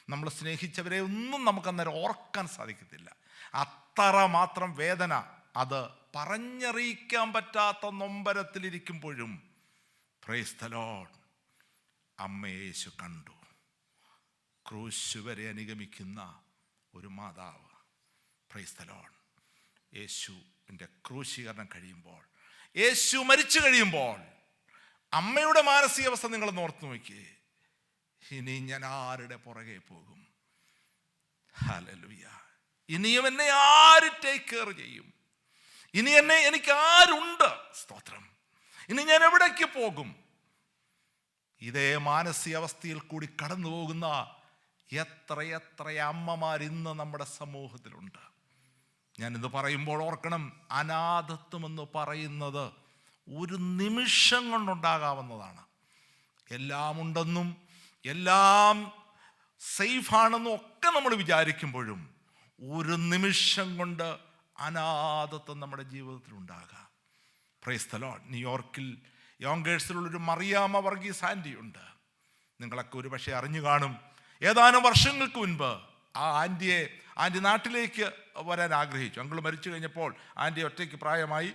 നമ്മൾ സ്നേഹിച്ചവരെ ഒന്നും നമുക്ക് അന്നേരം ഓർക്കാൻ സാധിക്കത്തില്ല. അത്ര മാത്രം വേദന. അത് പറഞ്ഞറിയിക്കാൻ പറ്റാത്ത നൊമ്പരത്തിലിരിക്കുമ്പോഴും പ്രൈസ് ദി ലോർഡ്, അമ്മ യേശു കണ്ടു. ക്രൂശ് വരെ അനുഗമിക്കുന്ന ഒരു മാതാവ്. Price the Lord. യേശുവിൻ്റെ ക്രൂശീകരണം കഴിയുമ്പോൾ, യേശു മരിച്ചു കഴിയുമ്പോൾ അമ്മയുടെ മാനസികാവസ്ഥ നിങ്ങളൊന്ന് ഓർത്ത് നോക്കിയേ. ഇനി ഞാൻ ആരുടെ പുറകെ പോകും? ഹല്ലേലൂയ. ഇനിയും എന്നെ ആര് ടേക്ക് കെയർ ചെയ്യും? ഇനി എനിക്ക് ആരുണ്ട്? സ്തോത്രം. ഇനി ഞാൻ എവിടേക്ക് പോകും? ഇതേ മാനസികാവസ്ഥയിൽ കൂടി കടന്നു പോകുന്ന എത്ര അമ്മമാർ ഇന്ന് നമ്മുടെ സമൂഹത്തിലുണ്ട്. ഞാനിത് പറയുമ്പോൾ ഓർക്കണം, അനാഥത്വം എന്ന് പറയുന്നത് ഒരു നിമിഷം കൊണ്ടുണ്ടാകാവുന്നതാണ്. എല്ലാം ഉണ്ടെന്നും എല്ലാം സേഫാണെന്നും ഒക്കെ നമ്മൾ വിചാരിക്കുമ്പോഴും ഒരു നിമിഷം കൊണ്ട് അനാഥത്വം നമ്മുടെ ജീവിതത്തിൽ ഉണ്ടാകാം. Price the Lord. ന്യൂയോർക്കിൽ യോങ്കേഴ്സിലുള്ളൊരു മറിയാമ്മ വർഗീസ് ആൻറ്റി ഉണ്ട്. നിങ്ങളൊക്കെ ഒരു പക്ഷേ അറിഞ്ഞു കാണും. ഏതാനും വർഷങ്ങൾക്ക് മുൻപ് ആ ആൻറ്റി നാട്ടിലേക്ക് വരാൻ ആഗ്രഹിച്ചു. അങ്കിൾ മരിച്ചു കഴിഞ്ഞപ്പോൾ ആൻറ്റി ഒറ്റയ്ക്ക് പ്രായമായി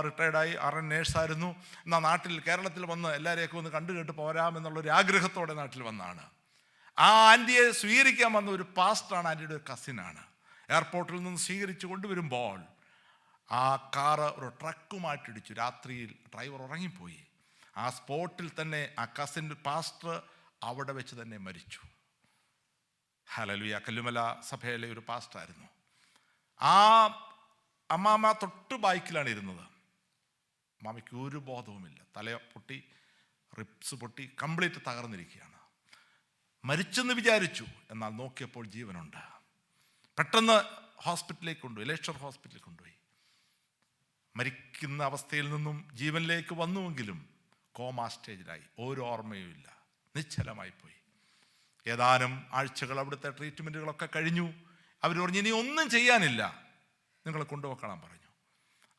റിട്ടയർഡായി, നേഴ്സായിരുന്നു. എന്നാൽ കേരളത്തിൽ വന്ന് എല്ലാവരെയൊക്കെ ഒന്ന് കണ്ടു കേട്ട് പോരാമെന്നുള്ളൊരു ആഗ്രഹത്തോടെ നാട്ടിൽ വന്നാണ്. ആ ആൻറ്റിയെ സ്വീകരിക്കാൻ വന്ന ഒരു പാസ്റ്ററാണ്, ആൻറ്റിയുടെ ഒരു കസിനാണ്. എയർപോർട്ടിൽ നിന്ന് സ്വീകരിച്ചു കൊണ്ടുവരുമ്പോൾ ആ കാറ് ഒരു ട്രക്കുമായിട്ടിടിച്ചു. രാത്രിയിൽ ഡ്രൈവർ ഉറങ്ങിപ്പോയി. ആ സ്പോട്ടിൽ തന്നെ ആ കസിൻ പാസ്റ്റർ അവിടെ വെച്ച് തന്നെ മരിച്ചു. ഹല്ലേലൂയ. കല്ലുമല സഭയിലെ ഒരു പാസ്റ്ററായിരുന്നു. ആ അമ്മാമ്മ തൊട്ട് ബൈക്കിലാണ് ഇരുന്നത്. അമ്മാമ്മയ്ക്ക് ഒരു ബോധവുമില്ല. തല പൊട്ടി, റിപ്സ് പൊട്ടി, കംപ്ലീറ്റ് തകർന്നിരിക്കുകയാണ്. മരിച്ചെന്ന് വിചാരിച്ചു. എന്നാൽ നോക്കിയപ്പോൾ ജീവനുണ്ട്. പെട്ടെന്ന് ഹോസ്പിറ്റലിലേക്ക് കൊണ്ടുപോയി, ലേക്ഷർ ഹോസ്പിറ്റലിൽ കൊണ്ടുപോയി. മരിക്കുന്ന അവസ്ഥയിൽ നിന്നും ജീവനിലേക്ക് വന്നുവെങ്കിലും കോമാ സ്റ്റേജിലായി. ഒരു ഓർമ്മയും ഇല്ല, നിശ്ചലമായി പോയി. ഏതാനും ആഴ്ചകൾ അവിടുത്തെ ട്രീറ്റ്മെൻറ്റുകളൊക്കെ കഴിഞ്ഞു. അവർ പറഞ്ഞു ഇനി ഒന്നും ചെയ്യാനില്ല, നിങ്ങൾ കൊണ്ടുപോക്കണം പറഞ്ഞു.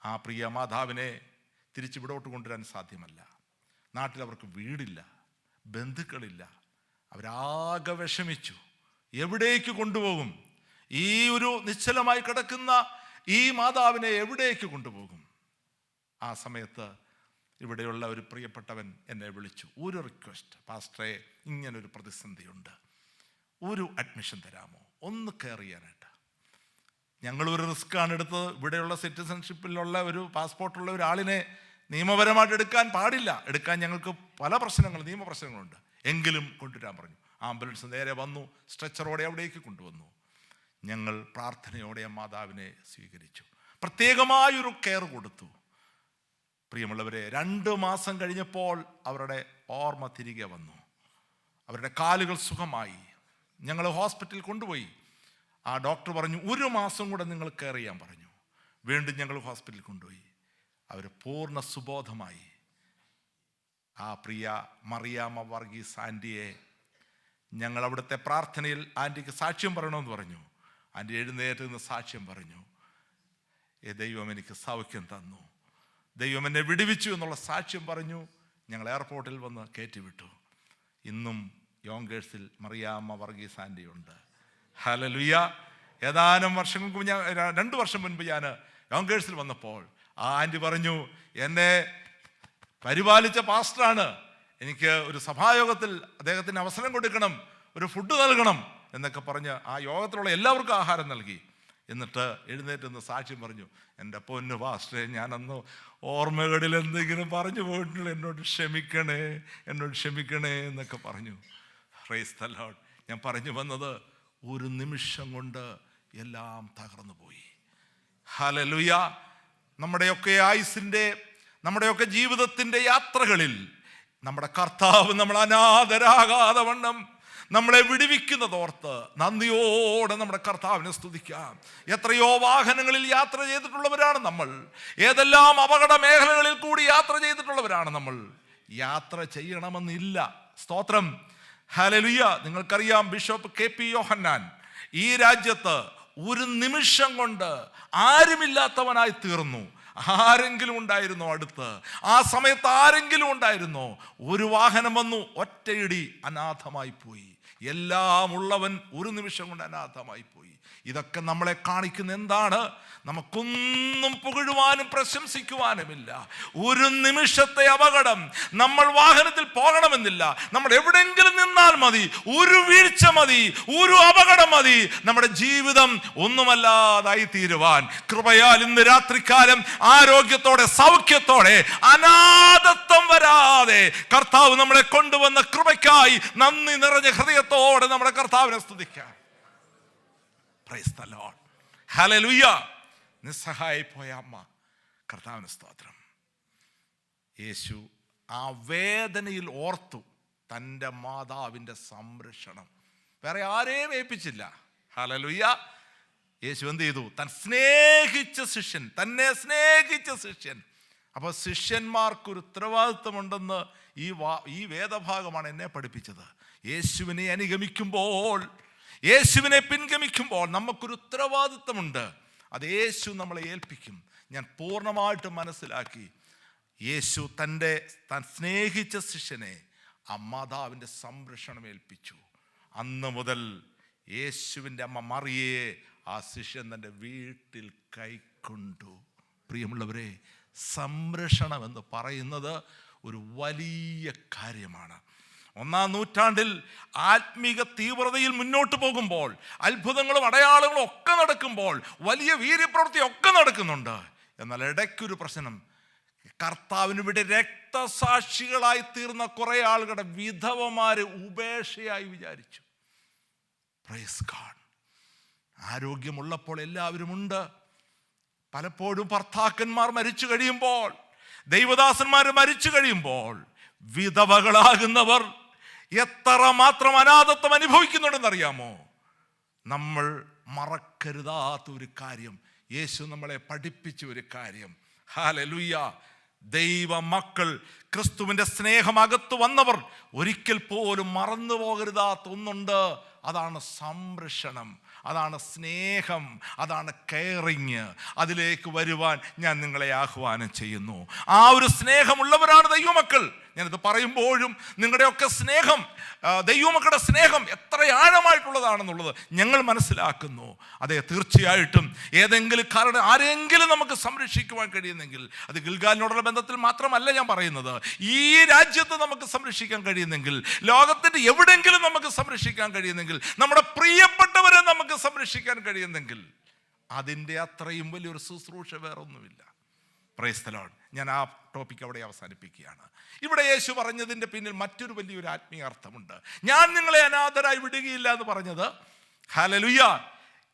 ആ പ്രിയ മാതാവിനെ തിരിച്ച് ഇവിടോട്ട് കൊണ്ടുവരാൻ സാധ്യമല്ല. നാട്ടിൽ അവർക്ക് വീടില്ല, ബന്ധുക്കളില്ല. അവരാകെ വിഷമിച്ചു. എവിടേക്ക് കൊണ്ടുപോകും? ഈ ഒരു നിശ്ചലമായി കിടക്കുന്ന ഈ മാതാവിനെ എവിടേക്ക് കൊണ്ടുപോകും? ആ സമയത്ത് ഇവിടെയുള്ള ഒരു പ്രിയപ്പെട്ടവൻ എന്നെ വിളിച്ചു. ഒരു റിക്വസ്റ്റ്, പാസ്റ്ററെ ഇങ്ങനൊരു പ്രതിസന്ധിയുണ്ട്, ഒരു അഡ്മിഷൻ തരാമോ, ഒന്ന് കെയർ ചെയ്യാനായിട്ട്. ഞങ്ങളൊരു റിസ്ക്കാണ് എടുത്തത്. ഇവിടെയുള്ള സിറ്റിസൺഷിപ്പിലുള്ള ഒരു പാസ്പോർട്ടുള്ള ഒരാളിനെ നിയമപരമായിട്ട് എടുക്കാൻ പാടില്ല. എടുക്കാൻ ഞങ്ങൾക്ക് പല പ്രശ്നങ്ങൾ, നിയമപ്രശ്നങ്ങളുണ്ട്. എങ്കിലും കൊണ്ടുവരാൻ പറഞ്ഞു. ആംബുലൻസ് നേരെ വന്നു, സ്ട്രെച്ചറോടെ അവിടേക്ക് കൊണ്ടുവന്നു. ഞങ്ങൾ പ്രാർത്ഥനയോടെ മാതാവിനെ സ്വീകരിച്ചു. പ്രത്യേകമായൊരു കെയർ കൊടുത്തു. പ്രിയമുള്ളവരെ, 2 മാസം കഴിഞ്ഞപ്പോൾ അവരുടെ ഓർമ്മ തിരികെ വന്നു. അവരുടെ കാലുകൾ സുഖമായി. ഞങ്ങൾ ഹോസ്പിറ്റലിൽ കൊണ്ടുപോയി. ആ ഡോക്ടർ പറഞ്ഞു 1 മാസം കൂടെ നിങ്ങൾ കെയർ ചെയ്യാൻ പറഞ്ഞു. വീണ്ടും ഞങ്ങൾ ഹോസ്പിറ്റലിൽ കൊണ്ടുപോയി. അവർ പൂർണ്ണ സുബോധമായി. ആ പ്രിയ മറിയാമ്മ വർഗീസ് ആൻറ്റിയെ ഞങ്ങൾ അവിടുത്തെ പ്രാർത്ഥനയിൽ ആൻറ്റിക്ക് സാക്ഷ്യം പറയണമെന്ന് പറഞ്ഞു. ആൻറ്റി എഴുന്നേറ്റ് നിന്ന് സാക്ഷ്യം പറഞ്ഞു. ദൈവം എനിക്ക് സൗഖ്യം തന്നു, ദൈവം എന്നെ വിടുവിച്ചു എന്നുള്ള സാക്ഷ്യം പറഞ്ഞു. ഞങ്ങൾ എയർപോർട്ടിൽ വന്ന് കയറ്റിവിട്ടു. ഇന്നും യോങ്കേഴ്സിൽ മറിയാമ്മ വർഗീസ് ആൻറ്റി ഉണ്ട്. ഹല്ലേലൂയ. ഏതാനും വർഷങ്ങൾക്ക് 2 വർഷം മുൻപ് ഞാൻ യോങ്കേഴ്സിൽ വന്നപ്പോൾ ആ ആൻറ്റി പറഞ്ഞു, എന്നെ പരിപാലിച്ച പാസ്റ്ററാണ്, എനിക്ക് ഒരു സഭായോഗത്തിൽ അദ്ദേഹത്തിന് അവസരം കൊടുക്കണം, ഒരു ഫുഡ് നൽകണം എന്നൊക്കെ പറഞ്ഞ് ആ യോഗത്തിലുള്ള എല്ലാവർക്കും ആഹാരം നൽകി. എന്നിട്ട് എഴുന്നേറ്റ് സാക്ഷ്യം പറഞ്ഞു, എൻ്റെ പൊന്നു പാസ്റ്ററെ, ഞാനന്ന് ഓർമ്മകളിൽ എന്തെങ്കിലും പറഞ്ഞു പോയിട്ടുള്ള എന്നോട് ക്ഷമിക്കണേ എന്നൊക്കെ പറഞ്ഞു. Price the Lord. ഞാൻ പറഞ്ഞു വന്നത്, ഒരു നിമിഷം കൊണ്ട് എല്ലാം തകർന്നു പോയി. ഹല്ലേലൂയ. നമ്മുടെയൊക്കെ ആയുസിൻ്റെ, നമ്മുടെയൊക്കെ ജീവിതത്തിൻ്റെ യാത്രകളിൽ നമ്മുടെ കർത്താവ് നമ്മൾ അനാഥരാകാതെ വണ്ണം നമ്മളെ വിടുവിക്കുന്നതോർത്ത് നന്ദിയോടെ നമ്മുടെ കർത്താവിനെ സ്തുതിക്കാം. എത്രയോ വാഹനങ്ങളിൽ യാത്ര ചെയ്തിട്ടുള്ളവരാണ് നമ്മൾ. ഏതെല്ലാം അപകട മേഖലകളിൽ കൂടി യാത്ര ചെയ്തിട്ടുള്ളവരാണ് നമ്മൾ. യാത്ര ചെയ്യണമെന്നില്ല. സ്തോത്രം. ഹല്ലേലൂയ. നിങ്ങൾക്കറിയാം, ബിഷപ്പ് KP യോഹന്നാൻ ഈ രാജ്യത്ത് ഒരു നിമിഷം കൊണ്ട് ആരുമില്ലാത്തവനായി തീർന്നു. ആരെങ്കിലും ഉണ്ടായിരുന്നോ അടുത്ത്? ആ സമയത്ത് ആരെങ്കിലും ഉണ്ടായിരുന്നോ? ഒരു വാഹനം വന്നു, ഒറ്റയിടി അനാഥമായി പോയി. എല്ലാം ഉള്ളവൻ ഒരു നിമിഷം കൊണ്ട് അനാഥമായി പോയി. ഇതൊക്കെ നമ്മളെ കാണിക്കുന്ന എന്താണ്? നമുക്കൊന്നും പുകഴുവാനും പ്രശംസിക്കുവാനുമില്ല. ഒരു നിമിഷത്തെ അപകടം, നമ്മൾ വാഹനത്തിൽ പോകണമെന്നില്ല, നമ്മൾ എവിടെയെങ്കിലും നിന്നാൽ മതി, ഒരു വീഴ്ച മതി, ഒരു അപകടം മതി, നമ്മുടെ ജീവിതം ഒന്നുമല്ലാതായി തീരുവാൻ. കൃപയാൽ ഇന്ന് രാത്രികാലം ആരോഗ്യത്തോടെ, സൗഖ്യത്തോടെ, അനാഥത്വം വരാതെ കർത്താവ് നമ്മളെ കൊണ്ടുവന്ന കൃപയ്ക്കായി നന്ദി നിറഞ്ഞ ഹൃദയത്തോടെ നമ്മുടെ കർത്താവിനെ സ്തുതിക്കാം. Price the Lord. ഹല്ലേലൂയ. നിസ്സഹായി പോയ അമ്മ, കർത്താവിന് സ്തോത്രം. യേശു ആ വേദനയിൽ ഓർത്തു തൻ്റെ മാതാവിൻ്റെ സംരക്ഷണം. വേറെ ആരെയും ഏൽപ്പിച്ചില്ല. ഹല്ലേലൂയ. യേശു എന്ത് ചെയ്തു? തന്നെ സ്നേഹിച്ച ശിഷ്യൻ. അപ്പോൾ ശിഷ്യന്മാർക്കൊരു ഉത്തരവാദിത്വമുണ്ടെന്ന് ഈ വേദഭാഗമാണ് എന്നെ പഠിപ്പിച്ചത്. യേശുവിനെ അനുഗമിക്കുമ്പോൾ, യേശുവിനെ പിൻഗമിക്കുമ്പോൾ നമുക്കൊരു ഉത്തരവാദിത്വമുണ്ട്. അത് യേശു നമ്മളെ ഏൽപ്പിക്കും. ഞാൻ പൂർണ്ണമായിട്ടും മനസ്സിലാക്കി. യേശു താൻ സ്നേഹിച്ച ശിഷ്യനെ ആ മാതാവിൻ്റെ സംരക്ഷണം ഏൽപ്പിച്ചു. അന്ന് മുതൽ യേശുവിൻ്റെ അമ്മ മറിയയെ ആ ശിഷ്യൻ തൻ്റെ വീട്ടിൽ കൈക്കൊണ്ടു. പ്രിയമുള്ളവരെ, സംരക്ഷണം എന്ന് പറയുന്നത് ഒരു വലിയ കാര്യമാണ്. 1-ാം നൂറ്റാണ്ടിൽ ആത്മീക തീവ്രതയിൽ മുന്നോട്ട് പോകുമ്പോൾ, അത്ഭുതങ്ങളും അടയാളങ്ങളും ഒക്കെ നടക്കുമ്പോൾ, വലിയ വീര്യപ്രവൃത്തി ഒക്കെ നടക്കുന്നുണ്ട്. എന്നാൽ ഇടയ്ക്കൊരു പ്രശ്നം. കർത്താവിന് ഇവിടെ രക്തസാക്ഷികളായി തീർന്ന കുറെ ആളുകളുടെ വിധവമാര് ഉപേക്ഷയായി വിചാരിച്ചു. Praise God. ആരോഗ്യമുള്ളപ്പോൾ എല്ലാവരും ഉണ്ട്. പലപ്പോഴും ഭർത്താക്കന്മാർ മരിച്ചു കഴിയുമ്പോൾ, ദൈവദാസന്മാർ മരിച്ചു കഴിയുമ്പോൾ വിധവകളാകുന്നവർ എത്ര മാത്രം അനാഥത്വം അനുഭവിക്കുന്നുണ്ടെന്നറിയാമോ? നമ്മൾ മറക്കരുതാത്ത ഒരു കാര്യം, യേശു നമ്മളെ പഠിപ്പിച്ച ഒരു കാര്യം. ഹല്ലേലൂയ. ദൈവ മക്കൾ, ക്രിസ്തുവിൻ്റെ സ്നേഹം അകത്ത് വന്നവർ ഒരിക്കൽ പോലും മറന്നു പോകരുതാത്ത ഒന്നുണ്ട്. അതാണ് സംരക്ഷണം, അതാണ് സ്നേഹം, അതാണ് കെയറിങ്. അതിലേക്ക് വരുവാൻ ഞാൻ നിങ്ങളെ ആഹ്വാനം ചെയ്യുന്നു. ആ ഒരു സ്നേഹമുള്ളവരാണ് ദൈവമക്കൾ. ഞാനിത് പറയുമ്പോഴും നിങ്ങളുടെയൊക്കെ സ്നേഹം, ദൈവമക്കളുടെ സ്നേഹം എത്ര ആഴമായിട്ടുള്ളതാണെന്നുള്ളത് ഞങ്ങൾ മനസ്സിലാക്കുന്നു. അതെ, തീർച്ചയായിട്ടും ഏതെങ്കിലും കാരണം ആരെങ്കിലും നമുക്ക് സംരക്ഷിക്കുവാൻ കഴിയുന്നെങ്കിൽ, അത് ഗിൽഗാലിനോടുള്ള ബന്ധത്തിൽ മാത്രമല്ല ഞാൻ പറയുന്നത്, ഈ രാജ്യത്ത് നമുക്ക് സംരക്ഷിക്കാൻ കഴിയുന്നെങ്കിൽ, ലോകത്തിൻ്റെ എവിടെയെങ്കിലും നമുക്ക് സംരക്ഷിക്കാൻ കഴിയുന്നെങ്കിൽ, നമ്മുടെ പ്രിയപ്പെട്ടവരെ നമുക്ക് സംരക്ഷിക്കാൻ കഴിയുന്നെങ്കിൽ, അതിൻ്റെ അത്രയും വലിയൊരു ശുശ്രൂഷ വേറൊന്നുമില്ല. Price the Lord. ഞാൻ ആ ടോപ്പിക് അവിടെ അവസാനിപ്പിക്കുകയാണ്. ഇവിടെ യേശു പറഞ്ഞതിൻ്റെ പിന്നിൽ മറ്റൊരു വലിയൊരു ആത്മീയ അർത്ഥമുണ്ട്. ഞാൻ നിങ്ങളെ അനാഥരായി വിടുകയില്ല എന്ന് പറഞ്ഞത്, ഹല്ലേലൂയ,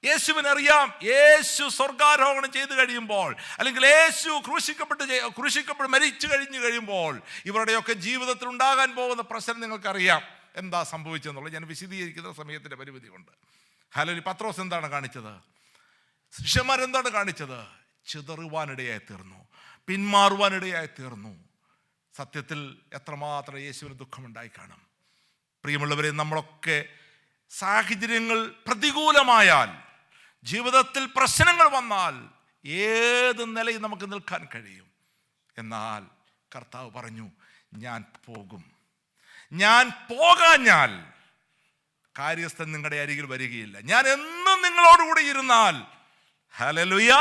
യേശുവിനറിയാം യേശു സ്വർഗാരോഹണം ചെയ്തു കഴിയുമ്പോൾ, അല്ലെങ്കിൽ യേശു ക്രൂശിക്കപ്പെട്ട് മരിച്ചു കഴിഞ്ഞു കഴിയുമ്പോൾ ഇവരുടെയൊക്കെ ജീവിതത്തിൽ ഉണ്ടാകാൻ പോകുന്ന പ്രശ്നം നിങ്ങൾക്കറിയാം. എന്താ സംഭവിച്ചെന്നുള്ളത് ഞാൻ വിശദീകരിക്കുന്ന സമയത്തിൻ്റെ പരിമിതി കൊണ്ട്. ഹല്ലേലൂയ. പത്രോസ് എന്താണ് കാണിച്ചത്? ശിഷ്യന്മാരെന്താണ് കാണിച്ചത്? ചിതറുവാനിടയായി തീർന്നു, പിന്മാറുവാനിടയായി തീർന്നു. സത്യത്തിൽ എത്രമാത്രം യേശുവിന് ദുഃഖമുണ്ടായി കാണും. പ്രിയമുള്ളവരെ, നമ്മളൊക്കെ സാഹചര്യങ്ങൾ പ്രതികൂലമായാൽ, ജീവിതത്തിൽ പ്രശ്നങ്ങൾ വന്നാൽ ഏത് നിലയിൽ നമുക്ക് നിൽക്കാൻ കഴിയും. എന്നാൽ കർത്താവ് പറഞ്ഞു, ഞാൻ പോകും. ഞാൻ പോകാഞ്ഞാൽ കാര്യസ്ഥൻ നിങ്ങളുടെ അരികിൽ വരികയില്ല. ഞാൻ എന്നും നിങ്ങളോടുകൂടി ഇരുന്നാൽ, ഹല്ലേലൂയ,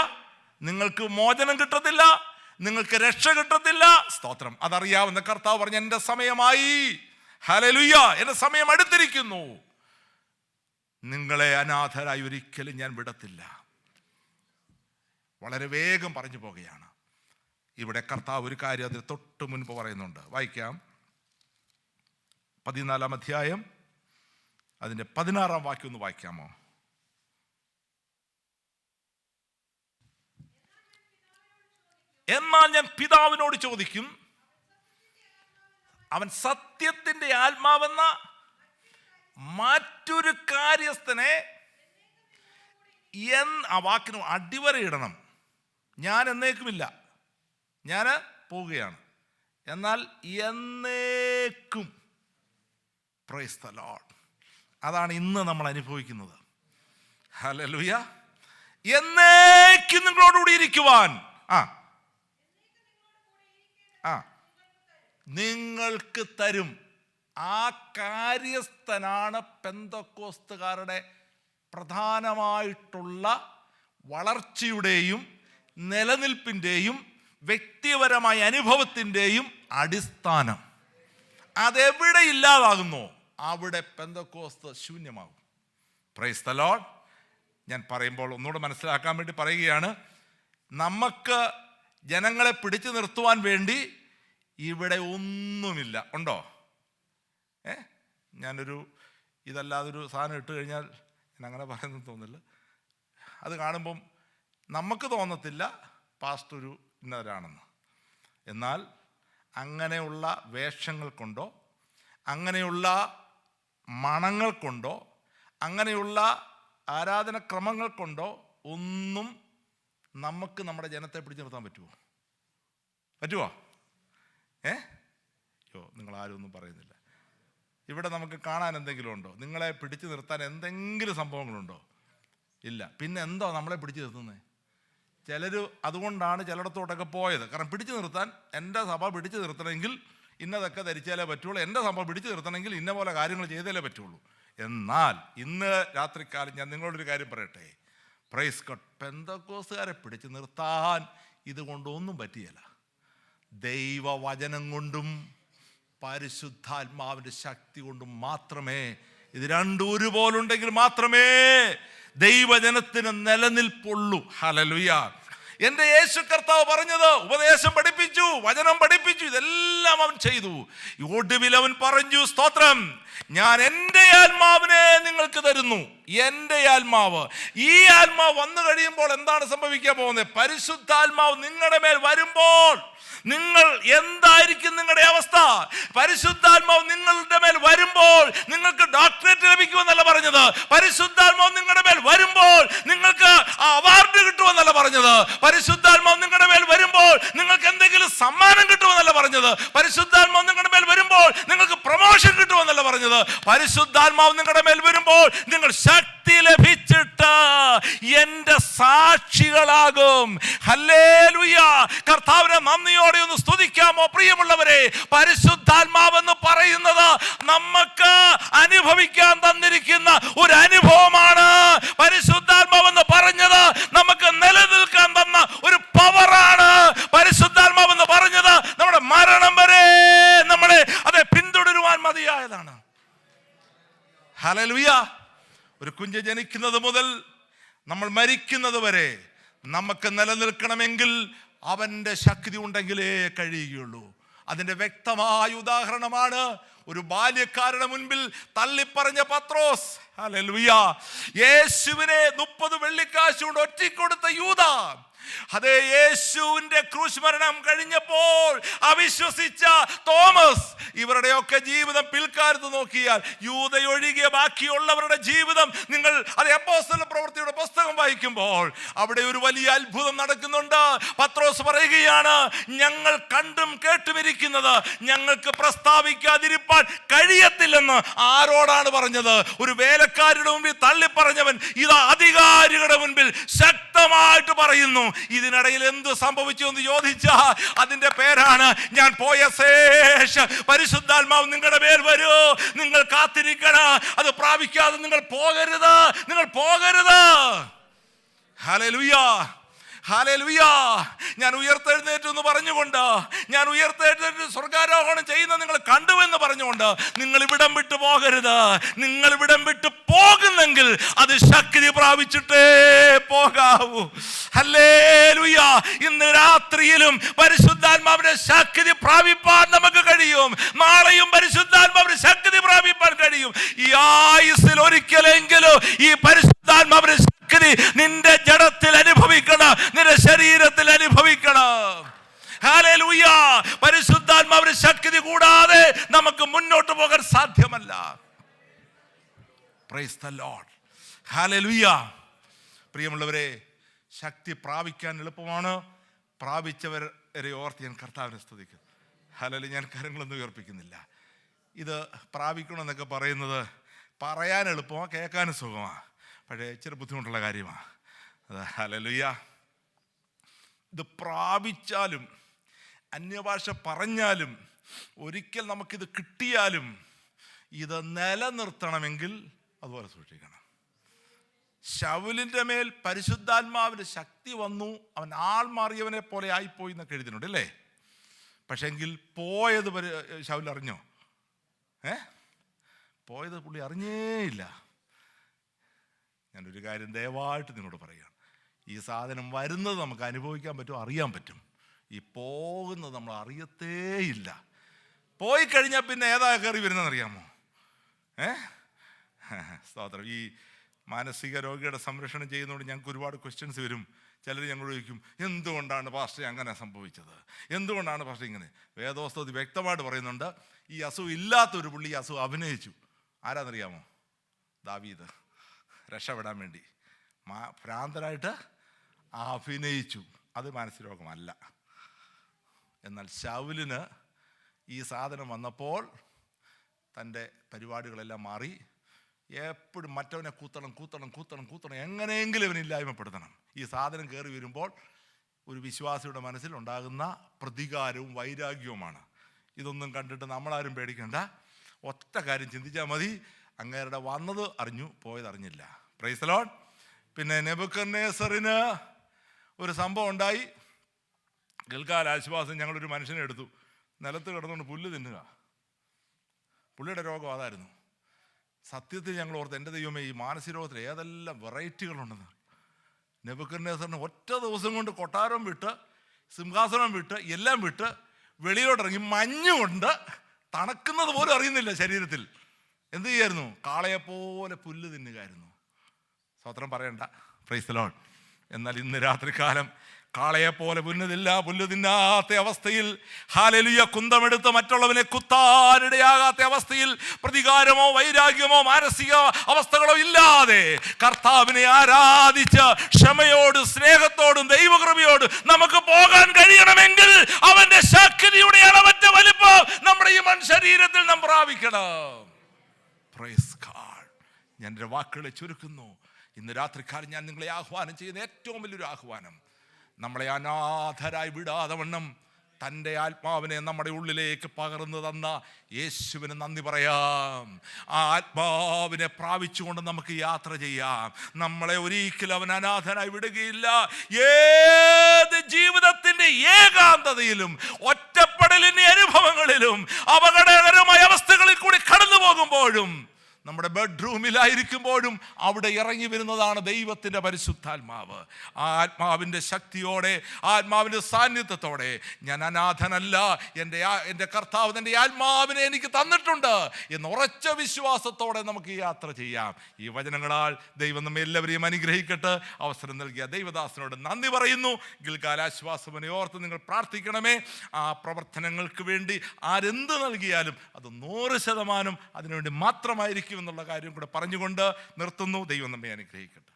നിങ്ങൾക്ക് മോചനം കിട്ടത്തില്ല, നിങ്ങൾക്ക് രക്ഷ കിട്ടത്തില്ല. സ്തോത്രം. അതറിയാവുന്ന കർത്താവ് പറഞ്ഞു, എൻ്റെ സമയമായി, ഹല്ലേലൂയ, എൻ്റെ സമയം അടുത്തിരിക്കുന്നു. നിങ്ങളെ അനാഥരായി ഒരിക്കലും ഞാൻ വിടത്തില്ല. വളരെ വേഗം പറഞ്ഞു പോകുകയാണ്. ഇവിടെ കർത്താവ് ഒരു കാര്യം അതിന് തൊട്ട് മുൻപ് പറയുന്നുണ്ട്. വായിക്കാം. 14-ാം അധ്യായം അതിൻ്റെ 16-ാം വാക്യം ഒന്ന് വായിക്കാമോ? എന്നാൽ ഞാൻ പിതാവിനോട് ചോദിക്കും, അവൻ സത്യത്തിൻ്റെ ആത്മാവെന്ന മറ്റൊരു കാര്യസ്ഥനെ, ആ വാക്കിന് അടിവരയിടണം. ഞാൻ എന്നേക്കുമില്ല, ഞാൻ പോവുകയാണ്, എന്നാൽ എന്നേക്കും. Price the Lord. അതാണ് ഇന്ന് നമ്മൾ അനുഭവിക്കുന്നത്. ഹല്ലേലൂയ. എന്നേക്കും നിങ്ങളോടുകൂടി ഇരിക്കുവാൻ നിങ്ങൾക്ക് തരും. ആ കാര്യസ്ഥനാണ് പെന്തക്കോസ്തുകാരുടെ പ്രധാനമായിട്ടുള്ള വളർച്ചയുടെയും നിലനിൽപ്പിൻ്റെയും വ്യക്തിപരമായ അനുഭവത്തിൻ്റെയും അടിസ്ഥാനം. അതെവിടെ ഇല്ലാതാകുന്നോ അവിടെ പെന്തക്കോസ്ത് ശൂന്യമാകും. Praise the Lord. ഞാൻ പറയുമ്പോൾ ഒന്നുകൂടെ മനസ്സിലാക്കാൻ വേണ്ടി പറയുകയാണ്. നമുക്ക് ജനങ്ങളെ പിടിച്ചു നിർത്തുവാൻ വേണ്ടി ഇവിടെ ഒന്നുമില്ല. ഉണ്ടോ? ഞാനൊരു ഇതല്ലാതൊരു സാധനം ഇട്ട് കഴിഞ്ഞാൽ ഞാൻ അങ്ങനെ പറയുന്നത് തോന്നില്ല. അത് കാണുമ്പം നമുക്ക് തോന്നത്തില്ല പാസ്റ്റർ ഒരു ഇന്നവരാണെന്ന്. എന്നാൽ അങ്ങനെയുള്ള വേഷങ്ങൾ കൊണ്ടോ അങ്ങനെയുള്ള മണങ്ങൾ കൊണ്ടോ അങ്ങനെയുള്ള ആരാധനക്രമങ്ങൾ കൊണ്ടോ ഒന്നും നമുക്ക് നമ്മുടെ ജനത്തെ പിടിച്ചു നിർത്താൻ പറ്റുമോ? നിങ്ങളാരും ഒന്നും പറയുന്നില്ല. ഇവിടെ നമുക്ക് കാണാൻ എന്തെങ്കിലും ഉണ്ടോ? നിങ്ങളെ പിടിച്ചു നിർത്താൻ എന്തെങ്കിലും സംഭവങ്ങളുണ്ടോ? ഇല്ല. പിന്നെ എന്തോ നമ്മളെ പിടിച്ചു നിർത്തുന്നത്? ചിലർ അതുകൊണ്ടാണ് ചിലയിടത്തോട്ടൊക്കെ പോയത്. കാരണം പിടിച്ചു നിർത്താൻ, എൻ്റെ സഭ പിടിച്ചു നിർത്തണമെങ്കിൽ ഇന്നതൊക്കെ ധരിച്ചാലേ പറ്റുള്ളൂ, എൻ്റെ സഭ പിടിച്ചു നിർത്തണമെങ്കിൽ ഇന്ന പോലെ കാര്യങ്ങൾ ചെയ്താലേ പറ്റുള്ളൂ. എന്നാൽ ഇന്ന് രാത്രിക്കാലം ഞാൻ നിങ്ങളോടൊരു കാര്യം പറയട്ടെ. Praise God. പെന്തക്കോസ്തുകാരെ പിടിച്ചു നിർത്താൻ ഇതുകൊണ്ടൊന്നും പറ്റിയല്ല. ദൈവവചനം കൊണ്ടും പരിശുദ്ധാത്മാവിൻ്റെ ശക്തി കൊണ്ടും മാത്രമേ, ഇത് രണ്ടും ഒരുപോലുണ്ടെങ്കിൽ മാത്രമേ ദൈവജനത്തിന് നിലനിൽപ്പുള്ളൂ. ഹല്ലേലൂയ. എൻ്റെ യേശു കർത്താവ് പറഞ്ഞത്, ഉപദേശം പഠിപ്പിച്ചു, വചനം പഠിപ്പിച്ചു, ഇതെല്ലാം അവൻ ചെയ്തു. ഒടുവിൽ അവൻ പറഞ്ഞു, സ്തോത്രം, ഞാൻ എൻ്റെ ആത്മാവിനെ നിങ്ങൾക്ക് തരുന്നു. എൻ്റെ ആത്മാവ്. ഈ ആത്മാവ് വന്നു കഴിയുമ്പോൾ എന്താണ് സംഭവിക്കാൻ പോകുന്നത്? പരിശുദ്ധാത്മാവ് നിങ്ങളുടെ മേൽ വരുമ്പോൾ നിങ്ങൾ എന്തായിരിക്കും നിങ്ങളുടെ അവസ്ഥ? പരിശുദ്ധാത്മാവ് നിങ്ങളുടെ മേൽ വരുമ്പോൾ നിങ്ങൾക്ക് ഡോക്ടറേറ്റ് ലഭിക്കുമെന്നല്ല പറഞ്ഞത്. പരിശുദ്ധാത്മാവ് നിങ്ങളുടെ മേൽ വരുമ്പോൾ നിങ്ങൾക്ക് അവാർഡ് കിട്ടുമെന്നല്ല പറഞ്ഞത്. പരിശുദ്ധാത്മാവ് നിങ്ങളുടെ മേൽ വരുമ്പോൾ നിങ്ങൾക്ക് എന്തെങ്കിലും സമ്മാനം കിട്ടുമെന്നല്ല പറഞ്ഞത്. പരിശുദ്ധാത്മാവ് നിങ്ങളുടെ മേൽ വരുമ്പോൾ നിങ്ങൾക്ക് പ്രൊമോഷൻ കിട്ടുമെന്നല്ല പറഞ്ഞത്. പരിശുദ്ധാത്മാവ് നിങ്ങളുടെ മേൽ വരുമ്പോൾ നിങ്ങൾ ശക്തി ലഭിച്ചിട്ട് എൻ്റെ സാക്ഷികളാകും. ഹല്ലേലൂയ. കർത്താവിനെ നന്ദിയോടെ ഒന്ന് സ്തുതിക്കാമോ പ്രിയമുള്ളവരെ? പരിശുദ്ധാത്മാവെന്ന് പറയുന്നത് നമുക്ക് അനുഭവിക്കാൻ തന്നിരിക്കുന്ന ഒരു അനുഭവമാണ്. പരിശുദ്ധാത്മാവെന്ന് പറഞ്ഞത് നമുക്ക് നിലനിൽക്കാൻ തന്ന ഒരു പവറാണ്. പരിശുദ്ധാത്മാവെന്ന് പറഞ്ഞത് നമ്മുടെ മരണം വരെ നമ്മളെ അതെ പിന്തുടരുവാൻ മതിയായതാണ്. ഹല്ലേലൂയ. ഒരു കുഞ്ഞ് ജനിക്കുന്നത് മുതൽ നമ്മൾ മരിക്കുന്നത് വരെ നമുക്ക് നിലനിൽക്കണമെങ്കിൽ അവൻ്റെ ശക്തി ഉണ്ടെങ്കിലേ കഴിയുകയുള്ളൂ. അതിൻ്റെ വ്യക്തമായ ഉദാഹരണമാണ് ഒരു ബാല്യക്കാരുടെ മുൻപിൽ തള്ളിപ്പറഞ്ഞ പത്രോസ്. ഹല്ലേലൂയ. യേശുവിനെ 30 വെള്ളിക്കാശ് കൊണ്ട് ഒറ്റിക്കൊടുത്ത യൂദ. അതേ യേശുവിന്റെ ക്രൂശ് മരണം കഴിഞ്ഞപ്പോൾ അവിശ്വസിച്ച തോമസ്. ഇവരുടെയൊക്കെ ജീവിതം പിൽക്കാലത്ത് നോക്കിയാൽ, യൂദയൊഴികെ ബാക്കിയുള്ളവരുടെ ജീവിതം നിങ്ങൾ അത് അപ്പോസ്തല പ്രവൃത്തിയുടെ പുസ്തകം വായിക്കുമ്പോൾ അവിടെ ഒരു വലിയ അത്ഭുതം നടക്കുന്നുണ്ട്. പത്രോസ് പറയുകയാണ്, ഞങ്ങൾ കണ്ടും കേട്ടുമിരിക്കുന്നത് ഞങ്ങൾക്ക് പ്രസ്താവിക്കാതിരിപ്പാൻ കഴിയത്തില്ലെന്ന്. ആരോടാണ് പറഞ്ഞത്? ഒരു വേലക്കാരുടെ മുമ്പിൽ തള്ളിപ്പറഞ്ഞവൻ ഇതാ അധികാരികളുടെ മുൻപിൽ ശക്തമായിട്ട് പറയുന്നു. ഇതിനിടയിൽ എന്ത് സംഭവിച്ചു എന്ന് ചോദിച്ചാൽ അതിന്റെ പേരാണ്, ഞാൻ പോയ ശേഷം പരിശുദ്ധാത്മാവ് നിങ്ങളുടെ മേൽ വരൂ, നിങ്ങൾ കാത്തിരിക്കണം, അത് പ്രാപിക്കാതെ നിങ്ങൾ പോകരുത്. ഹല്ലേലൂയ. ഹല്ലേലൂയ. ഞാൻ ഉയർത്തെഴുന്നേറ്റു എന്ന് പറഞ്ഞുകൊണ്ട്, ഞാൻ ഉയർത്തെഴുന്നേറ്റ് സ്വർഗാരോഹണം ചെയ്യുന്ന നിങ്ങൾ കണ്ടുവെന്ന് പറഞ്ഞുകൊണ്ട് നിങ്ങൾ ഇവിടം വിട്ടു പോകരുത്. നിങ്ങൾ ഇവിടം വിട്ടു പോകുന്നെങ്കിൽ അത് ശക്തി പ്രാപിച്ചിട്ടേ പോകാവൂ. ഹല്ലേലൂയ. ഇന്ന് രാത്രിയിലും പരിശുദ്ധാത്മാവിന്റെ ശക്തി പ്രാപിപ്പാൻ നമുക്ക് കഴിയും. നാളെയും പരിശുദ്ധാത്മാവിന്റെ ശക്തി പ്രാപിപ്പാൻ കഴിയും. ഈ ആയുസ്സിൽ ഒരിക്കലെങ്കിലും ഈ പരിശുദ്ധാത്മാവിന്റെ ശക്തി നിന്റെ ജഡത്തിൽ അനുഭവിക്കണം, നിന്റെ ശരീരത്തിൽ അനുഭവിക്കണം. ഹല്ലേലൂയ. പരിശുദ്ധാത്മാവിന്റെ ശക്തി കൂടാതെ നമുക്ക് മുന്നോട്ട് പോകാൻ സാധ്യമല്ല. Price the Lord. ഹല്ലേലൂയ. പ്രിയമുള്ളവരെ, ശക്തി പ്രാപിക്കാൻ എളുപ്പമാണ്. പ്രാപിച്ചവരെ ഓർത്ത് ഞാൻ കർത്താവിനെ സ്തുതിക്കുന്നു. ഹല്ലേലൂയ. ഞാൻ കരങ്ങളൊന്നും ഉയർപ്പിക്കുന്നില്ല. ഇത് പ്രാപിക്കണമെന്നൊക്കെ പറയുന്നത് പറയാൻ എളുപ്പമാണ്, കേൾക്കാനും സുഖമാണ്, പക്ഷേ ഇച്ചിരി ബുദ്ധിമുട്ടുള്ള കാര്യമാണ്. ഹല്ലേലൂയ. ഇത് പ്രാപിച്ചാലും അന്യഭാഷ പറഞ്ഞാലും ഒരിക്കൽ നമുക്കിത് കിട്ടിയാലും ഇത് നിലനിർത്തണമെങ്കിൽ അതുപോലെ സൂക്ഷിക്കണം. ശൗലിൻ്റെ മേൽ പരിശുദ്ധാത്മാവിൻ്റെ ശക്തി വന്നു, അവൻ ആൾ മാറിയവനെ പോലെ ആയിപ്പോയി എന്നൊക്കെ എഴുതിയിട്ടുണ്ട് അല്ലേ? പക്ഷെ എങ്കിൽ പോയത് ശൗൽ അറിഞ്ഞോ? പോയത് പുള്ളി അറിഞ്ഞേയില്ല. ഞാനൊരു കാര്യം ദയവായിട്ട് നിങ്ങളോട് പറയുകയാണ്, ഈ സാധനം വരുന്നത് നമുക്ക് അനുഭവിക്കാൻ പറ്റും, അറിയാൻ പറ്റും. ഈ പോകുന്നത് നമ്മൾ അറിയത്തേയില്ല. പോയി കഴിഞ്ഞാൽ പിന്നെ ഏതാ കയറി വരുന്നതെന്ന് അറിയാമോ? സ്തോത്രം. ഈ മാനസിക രോഗിയുടെ സംരക്ഷണം ചെയ്യുന്നതുകൊണ്ട് ഞങ്ങൾക്ക് ഒരുപാട് ക്വസ്റ്റ്യൻസ് വരും. ചിലർ ഞങ്ങൾ ചോദിക്കും, എന്തുകൊണ്ടാണ് പാസ്റ്റർ അങ്ങനെ സംഭവിച്ചത്, എന്തുകൊണ്ടാണ് പാസ്റ്റർ ഇങ്ങനെ? വേദോസ്തവത്തിൽ വ്യക്തമായിട്ട് പറയുന്നുണ്ട്, ഈ അസുഖം ഇല്ലാത്തൊരു പുള്ളി ഈ അസുഖം അഭിനയിച്ചു. ആരാന്നറിയാമോ? ദാവീദ് രക്ഷപ്പെടാൻ വേണ്ടി ഭ്രാന്തനായിട്ട് അഭിനയിച്ചു. അത് മാനസിക രോഗമല്ല. എന്നാൽ ശൗലിന് ഈ സാധനം വന്നപ്പോൾ തൻ്റെ പരിപാടികളെല്ലാം മാറി. എപ്പോഴും മറ്റവനെ കൂത്തണം, എങ്ങനെയെങ്കിലും ഇവനെ ഇല്ലായ്മപ്പെടുത്തണം. ഈ സാധനം കയറി വരുമ്പോൾ ഒരു വിശ്വാസിയുടെ മനസ്സിൽ ഉണ്ടാകുന്ന പ്രതികാരവും വൈരാഗ്യവുമാണ്. ഇതൊന്നും കണ്ടിട്ട് നമ്മളാരും പേടിക്കണ്ട. ഒറ്റ കാര്യം ചിന്തിച്ചാൽ മതി, അങ്ങേരുടെ വന്നത് അറിഞ്ഞു, പോയത് അറിഞ്ഞില്ല. Price the Lord. പിന്നെ നെബൂഖദ്നേസറിന് ഒരു സംഭവം ഉണ്ടായി. ഗിൽഗാൽ ആശ്വാസം ഞങ്ങളൊരു മനുഷ്യനെ എടുത്തു, നിലത്ത് കിടന്നുകൊണ്ട് പുല്ല് തിന്നുക. പുള്ളിയുടെ രോഗം അതായിരുന്നു. സത്യത്തിൽ ഞങ്ങൾ ഓർത്ത്, എൻ്റെ ദൈവമേ, ഈ മാനസിക രോഗത്തിൽ ഏതെല്ലാം വെറൈറ്റികളുണ്ടെന്ന്. നെബൂഖദ്നേസറിന് ഒറ്റ ദിവസം കൊണ്ട് കൊട്ടാരം വിട്ട്, സിംഹാസനം വിട്ട്, എല്ലാം വിട്ട് വെളിയിലോട്ടിറങ്ങി മഞ്ഞുകൊണ്ട് തണുക്കുന്നത് പോലും അറിയുന്നില്ല ശരീരത്തിൽ. എന്ത് ചെയ്യായിരുന്നു? കാളയെപ്പോലെ പുല്ല് തിന്നുകയായിരുന്നു. സ്വത്രം പറയണ്ട. Price the Lord. എന്നാൽ ഇന്ന് രാത്രികാലം കാളയെപ്പോലെ പുല്ല് തിന്നാത്ത അവസ്ഥയിൽ, ഹല്ലേലൂയ, കുന്തമെടുത്ത് മറ്റുള്ളവനെ കുത്താനിടയാകാത്ത അവസ്ഥയിൽ, പ്രതികാരമോ വൈരാഗ്യമോ മാനസിക അവസ്ഥകളോ ഇല്ലാതെ കർത്താവിനെ ആരാധിച്ച് ക്ഷമയോടും സ്നേഹത്തോടും ദൈവകൃപയോടും നമുക്ക് പോകാൻ കഴിയണമെങ്കിൽ അവന്റെ ശക്തിയുടെ അളവറ്റ വലിപ്പം നമ്മുടെ ഈ ശരീരത്തിൽ നാം പ്രാപിക്കണം. Praise God. ഞാൻ എൻ്റെ വാക്കുകളെ ചുരുക്കുന്നു. ഇന്ന് രാത്രിക്കാലം ഞാൻ നിങ്ങളെ ആഹ്വാനം ചെയ്യുന്ന ഏറ്റവും വലിയൊരു ആഹ്വാനം, നമ്മളെ അനാഥരായി വിടാതെ വണ്ണം തൻ്റെ ആത്മാവിനെ നമ്മുടെ ഉള്ളിലേക്ക് പകർന്നു തന്ന യേശുവിന് നന്ദി പറയാം. ആ ആത്മാവിനെ പ്രാപിച്ചുകൊണ്ട് നമുക്ക് യാത്ര ചെയ്യാം. നമ്മളെ ഒരിക്കലും അവൻ അനാഥനായി വിടുകയില്ല. ഏത് ജീവിതത്തിൻ്റെ ഏകാന്തതയിലും ഒറ്റപ്പെടലിൻ്റെ അനുഭവങ്ങളിലും അപകടകരമായ അവസ്ഥകളിൽ കൂടി കടന്നു പോകുമ്പോഴും, നമ്മുടെ ബെഡ്റൂമിലായിരിക്കുമ്പോഴും അവിടെ ഇറങ്ങി വരുന്നതാണ് ദൈവത്തിൻ്റെ പരിശുദ്ധാത്മാവ്. ആ ആത്മാവിൻ്റെ ശക്തിയോടെ, ആത്മാവിൻ്റെ സാന്നിധ്യത്തോടെ, ഞാൻ അനാഥനല്ല, എൻ്റെ കർത്താവ് എൻ്റെ ആത്മാവിനെ എനിക്ക് തന്നിട്ടുണ്ട് എന്ന ഉറച്ച വിശ്വാസത്തോടെ നമുക്ക് യാത്ര ചെയ്യാം. ഈ വചനങ്ങളാൽ ദൈവം നമ്മെ എല്ലാവരെയും അനുഗ്രഹിക്കട്ടെ. അവസരം നൽകിയ ദൈവദാസനോട് നന്ദി പറയുന്നു. ഗിൽഗാൽ ആശ്വാസവനെ ഓർത്ത് നിങ്ങൾ പ്രാർത്ഥിക്കണമേ. ആ പ്രവർത്തനങ്ങൾക്ക് വേണ്ടി ആരെന്ത് നൽകിയാലും അത് 100% അതിനുവേണ്ടി മാത്രമായിരിക്കും എന്നുള്ള കാര്യം കൂടെ പറഞ്ഞുകൊണ്ട് നിർത്തുന്നു. ദൈവം നമ്മെ അനുഗ്രഹിക്കട്ടെ.